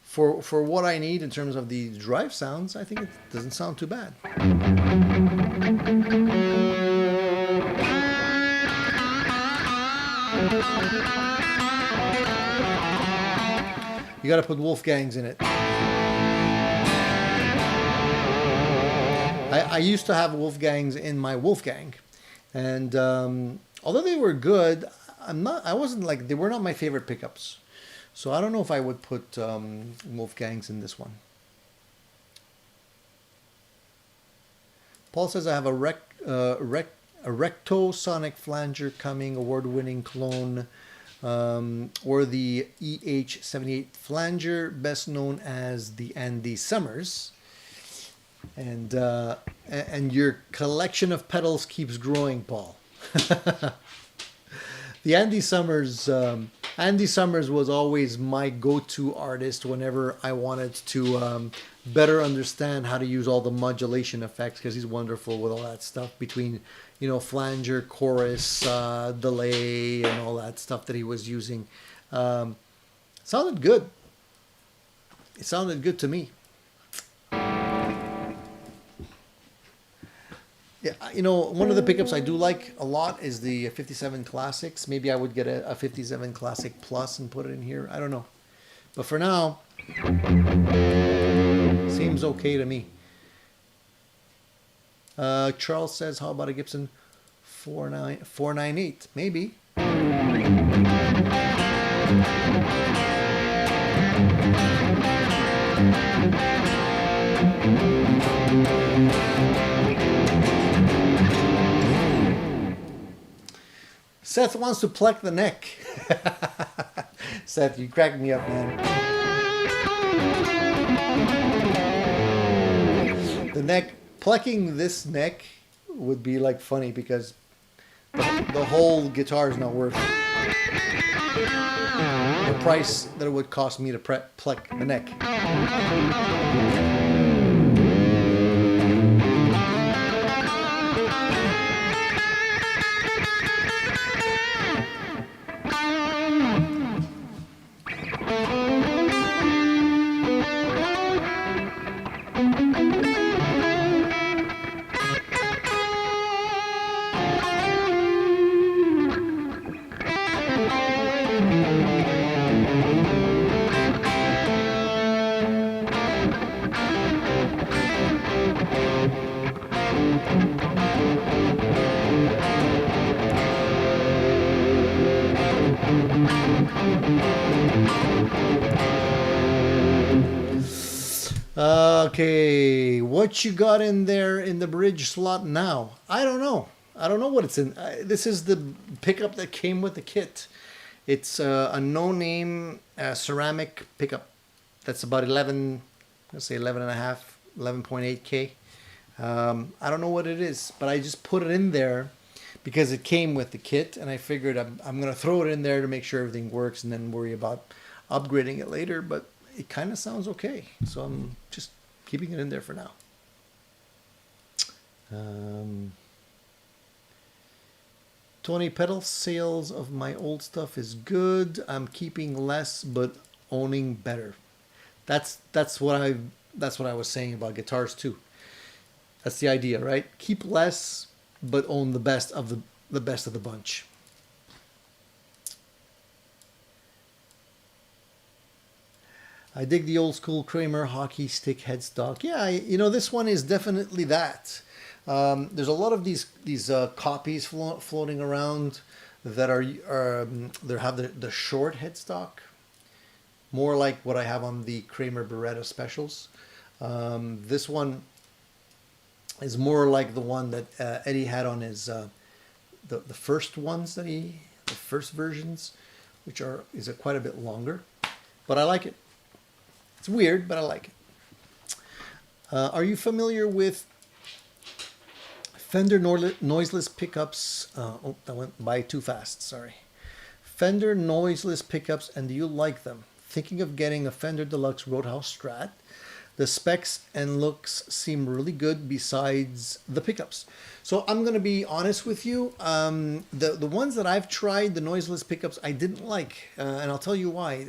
for what I need in terms of the drive sounds, I think it doesn't sound too bad. You got to put Wolfgangs in it. I used to have Wolfgangs in my Wolfgang, and although they were good, they were not my favorite pickups. So I don't know if I would put Wolfgangs in this one. Paul says I have a Recto Sonic Flanger coming, award-winning clone, or the EH78 Flanger, best known as the Andy Summers. And your collection of pedals keeps growing, Paul. The Andy Summers was always my go-to artist whenever I wanted to better understand how to use all the modulation effects, because he's wonderful with all that stuff between, flanger, chorus, delay, and all that stuff that he was using. Sounded good. It sounded good to me. Yeah, one of the pickups I do like a lot is the 57 Classics. Maybe I would get a 57 Classic Plus and put it in here. I don't know. But for now, seems okay to me. Charles says, how about a Gibson 498? Maybe. Seth wants to pluck the neck. Seth, you crack me up, man. The neck, plucking this neck would be like funny because the whole guitar is not worth the price that it would cost me to pluck the neck. Okay, what you got in there in the bridge slot now? I don't know. I don't know what it's in. This is the pickup that came with the kit. It's a no-name ceramic pickup. That's about 11, let's say 11 and a half, 11.8K. I don't know what it is, but I just put it in there because it came with the kit, and I figured I'm going to throw it in there to make sure everything works and then worry about upgrading it later, but it kind of sounds okay. So I'm just keeping it in there for now. 20 pedal sales of my old stuff is good. I'm keeping less but owning better. That's what I was saying about guitars too. That's the idea, right? Keep less but own the best of the best of the bunch. I dig the old school Kramer hockey stick headstock. Yeah, this one is definitely that. There's a lot of these copies floating around that they have the short headstock, more like what I have on the Kramer Beretta specials. This one is more like the one that Eddie had on his the first ones the first versions, which is quite a bit longer, but I like it. It's weird, but I like it. Are you familiar with Fender noiseless pickups? Oh, that went by too fast, sorry. Fender noiseless pickups, and do you like them? Thinking of getting a Fender Deluxe Roadhouse Strat. The specs and looks seem really good besides the pickups. So I'm going to be honest with you. The ones that I've tried, the noiseless pickups, I didn't like. And I'll tell you why.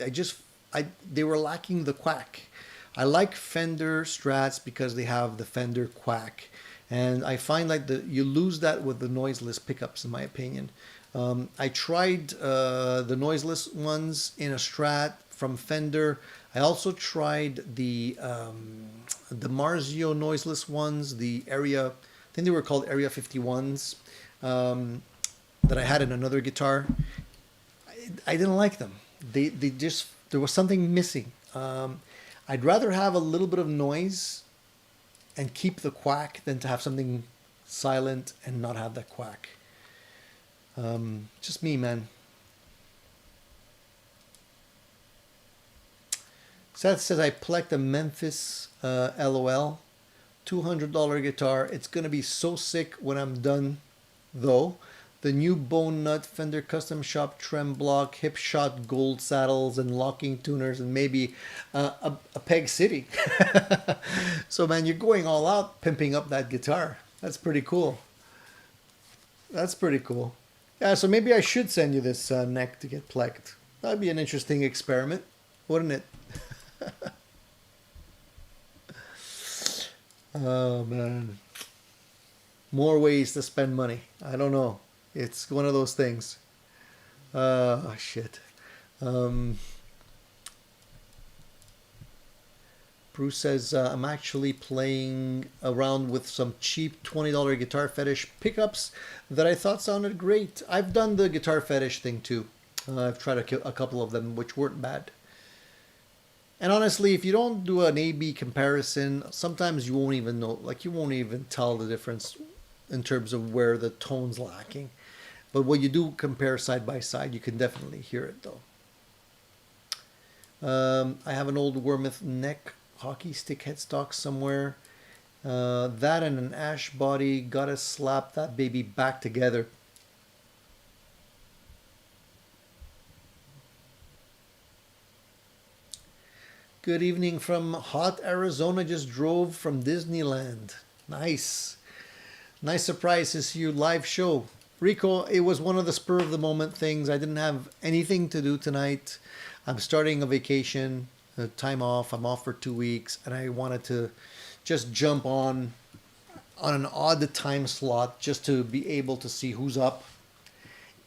They were lacking the quack. I like Fender Strats because they have the Fender quack. And I find like you lose that with the noiseless pickups, in my opinion. I tried the noiseless ones in a Strat from Fender. I also tried the Marzio noiseless ones, the I think they were called Area 51s, that I had in another guitar. I didn't like them. There was something missing. I'd rather have a little bit of noise and keep the quack than to have something silent and not have that quack. Just me, man. Seth says, I plucked a Memphis LOL $200 guitar. It's going to be so sick when I'm done, though. The new Bone Nut Fender Custom Shop trem block, hip shot gold saddles and locking tuners, and maybe a Peg City. So, man, you're going all out pimping up that guitar. That's pretty cool. That's pretty cool. Yeah, so maybe I should send you this neck to get plucked. That'd be an interesting experiment, wouldn't it? Oh, man. More ways to spend money. I don't know. It's one of those things. Oh, shit. Bruce says, I'm actually playing around with some cheap $20 Guitar Fetish pickups that I thought sounded great. I've done the Guitar Fetish thing too. I've tried a couple of them, which weren't bad. And honestly, if you don't do an A-B comparison, sometimes you won't even know, like you won't even tell the difference in terms of where the tone's lacking. But when you do compare side by side, you can definitely hear it though. I have an old Wormouth neck hockey stick headstock somewhere. That and an ash body. Gotta slap that baby back together. Good evening from hot Arizona. Just drove from Disneyland. Nice. Nice surprise to see you live show. Rico, it was one of the spur of the moment things. I didn't have anything to do tonight. I'm starting a vacation, time off. I'm off for 2 weeks, and I wanted to just jump on an odd time slot just to be able to see who's up,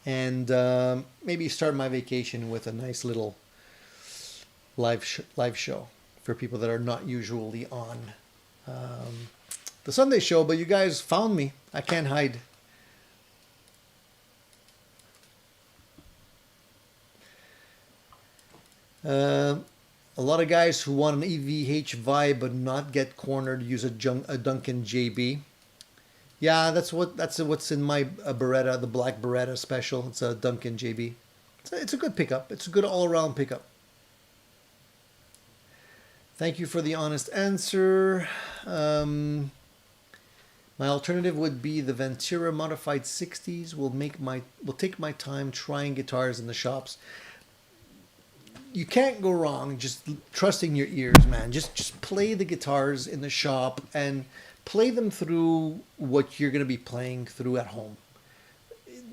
and maybe start my vacation with a nice little live show for people that are not usually on the Sunday show. But you guys found me. I can't hide. A lot of guys who want an EVH vibe but not get cornered use a Duncan JB. Yeah, that's what's in my Beretta, the black Beretta special. It's a Duncan JB. It's a good pickup. It's a good all-around pickup. Thank you for the honest answer. My alternative would be the Ventura modified 60s. Will take my time trying guitars in the shops. You can't go wrong just trusting your ears, man. Just play the guitars in the shop and play them through what you're going to be playing through at home.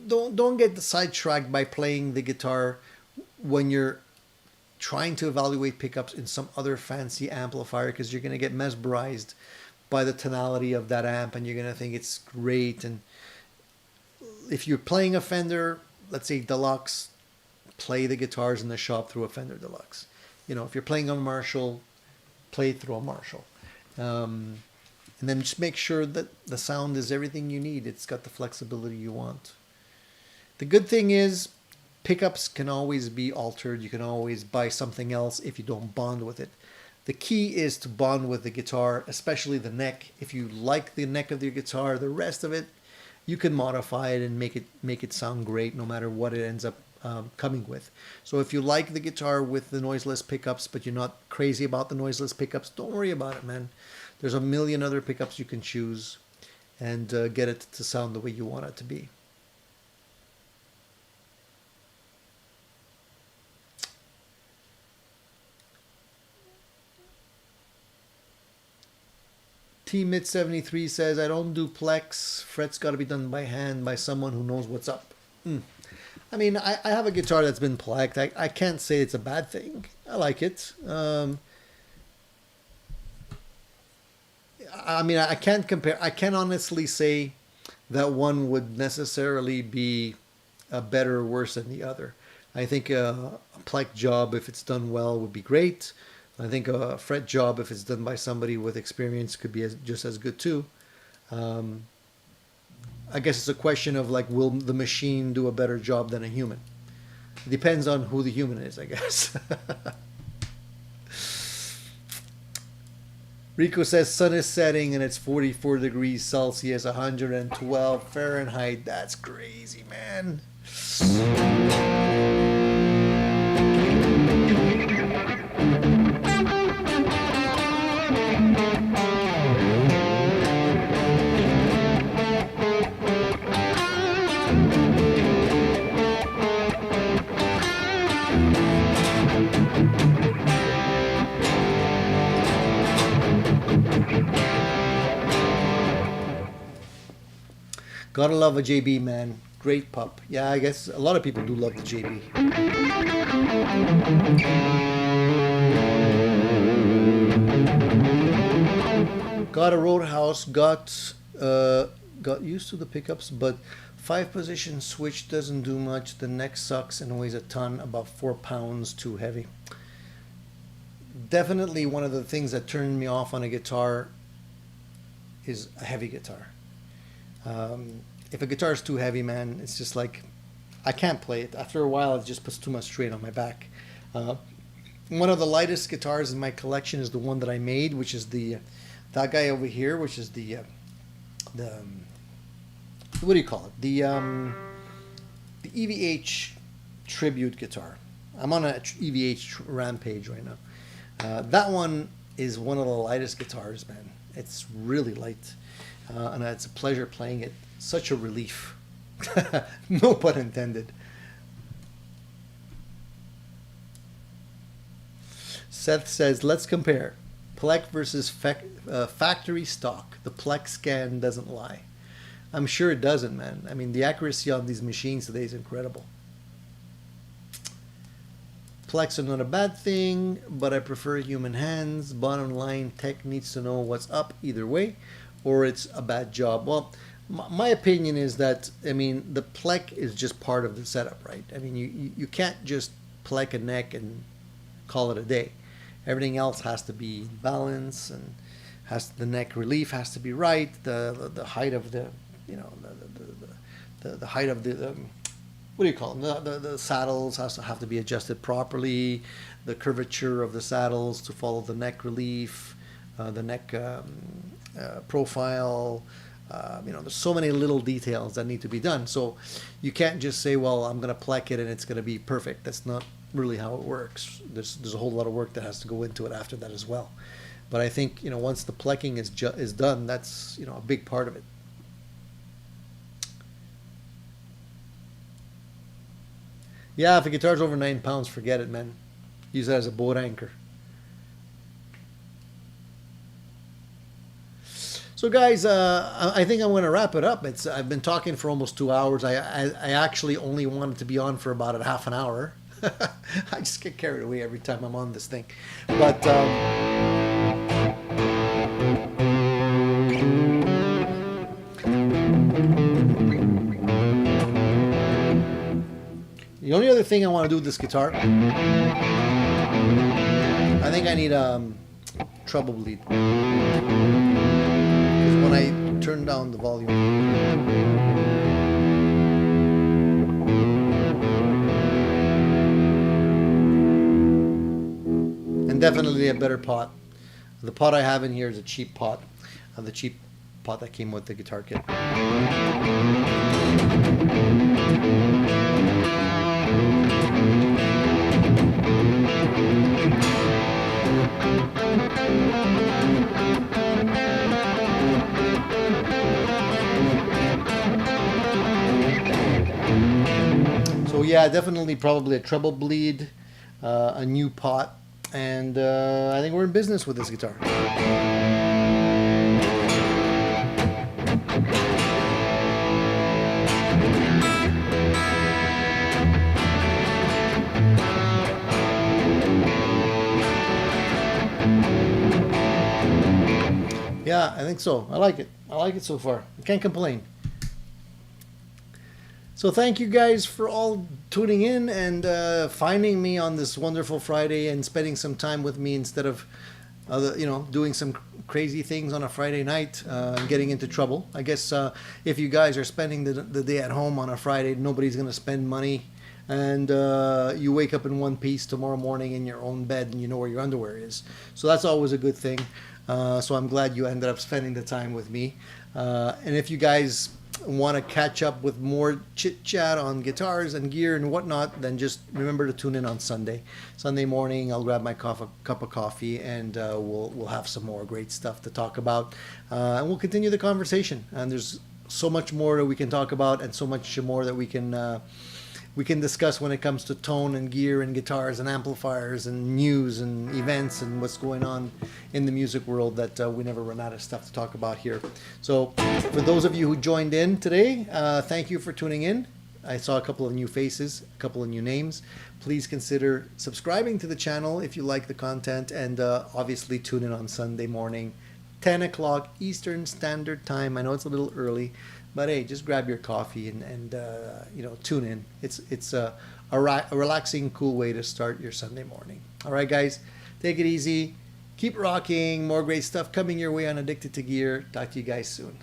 Don't get sidetracked by playing the guitar when you're trying to evaluate pickups in some other fancy amplifier, because you're going to get mesmerized by the tonality of that amp and you're going to think it's great. And if you're playing a Fender, let's say Deluxe, play the guitars in the shop through a Fender Deluxe. If you're playing a Marshall, play through a Marshall. And then just make sure that the sound is everything you need. It's got the flexibility you want. The good thing is pickups can always be altered. You can always buy something else if you don't bond with it. The key is to bond with the guitar, especially the neck. If you like the neck of your guitar, the rest of it, you can modify it and make it sound great no matter what it ends up coming with. So if you like the guitar with the noiseless pickups, but you're not crazy about the noiseless pickups, don't worry about it, man. There's a million other pickups you can choose and get it to sound the way you want it to be. T-Mid73 says, I don't do plex. Fret's got to be done by hand by someone who knows what's up. I mean, I have a guitar that's been plecked. I can't say it's a bad thing. I like it. I mean, I can't compare. I can't honestly say that one would necessarily be better or worse than the other. I think a pleck job, if it's done well, would be great. I think a fret job, if it's done by somebody with experience, could be just as good too. I guess it's a question of like, will the machine do a better job than a human? It depends on who the human is, I guess. Rico says sun is setting and it's 44 degrees Celsius, 112 Fahrenheit. That's crazy, man. Gotta love a JB, man. Great pup. Yeah, I guess a lot of people do love the JB. Got a Roadhouse, got used to the pickups, but 5-position switch doesn't do much. The neck sucks and weighs a ton, about 4 pounds, too heavy. Definitely one of the things that turned me off on a guitar is a heavy guitar. If a guitar is too heavy, man, it's just like, I can't play it. After a while, it just puts too much strain on my back. One of the lightest guitars in my collection is the one that I made, which is that guy over here, which is the what do you call it? the EVH tribute guitar. I'm on a EVH rampage right now. That one is one of the lightest guitars, man. It's really light, and it's a pleasure playing it. Such a relief. No pun intended. Seth says, let's compare Plek versus factory stock. The Plek scan doesn't lie. I'm sure it doesn't, man. I mean, the accuracy on these machines today is incredible. Plex are not a bad thing, but I prefer human hands. Bottom line, tech needs to know what's up either way, or it's a bad job. Well, my opinion is that, I mean, the Plek is just part of the setup, right? I mean, you can't just Plek a neck and call it a day. Everything else has to be in balance, and the neck relief has to be right. The height of the, you know, the height of the what do you call them? The saddles has to have to be adjusted properly. The curvature of the saddles to follow the neck relief, the neck profile. You know, there's so many little details that need to be done. So you can't just say, well, I'm going to Plek it and it's going to be perfect. That's not really how it works. There's a whole lot of work that has to go into it after that as well. But I think, you know, once the Plekking is done, that's, you know, a big part of it. Yeah, if a guitar's over 9 pounds, forget it, man. Use that as a boat anchor. So guys, I think I'm going to wrap it up. I've been talking for almost 2 hours. I actually only wanted to be on for about a half an hour. I just get carried away every time I'm on this thing. But the only other thing I want to do with this guitar, I think I need a treble bleed. Because when I turn down the volume, and definitely a better pot. The pot I have in here is a cheap pot, the cheap pot that came with the guitar kit. So yeah, definitely probably a treble bleed, a new pot, and I think we're in business with this guitar. Yeah, I think so. I like it. I like it so far. I can't complain. So thank you guys for all tuning in and finding me on this wonderful Friday and spending some time with me instead of, you know, doing some crazy things on a Friday night and getting into trouble. I guess if you guys are spending the day at home on a Friday, nobody's going to spend money, and you wake up in one piece tomorrow morning in your own bed and you know where your underwear is. So that's always a good thing. So I'm glad you ended up spending the time with me. And if you guys want to catch up with more chit chat on guitars and gear and whatnot, then just remember to tune in on Sunday morning. I'll grab my cup of coffee, and we'll have some more great stuff to talk about, and we'll continue the conversation. And there's so much more that we can talk about, and so much more that we can discuss when it comes to tone and gear and guitars and amplifiers and news and events and what's going on in the music world, that we never run out of stuff to talk about here. So for those of you who joined in today, thank you for tuning in. I saw a couple of new faces, a couple of new names. Please consider subscribing to the channel if you like the content, and obviously tune in on Sunday morning, 10 o'clock Eastern Standard Time. I know it's a little early, but hey, just grab your coffee and you know, tune in. It's a relaxing, cool way to start your Sunday morning. All right, guys, take it easy. Keep rocking. More great stuff coming your way on Addicted to Gear. Talk to you guys soon.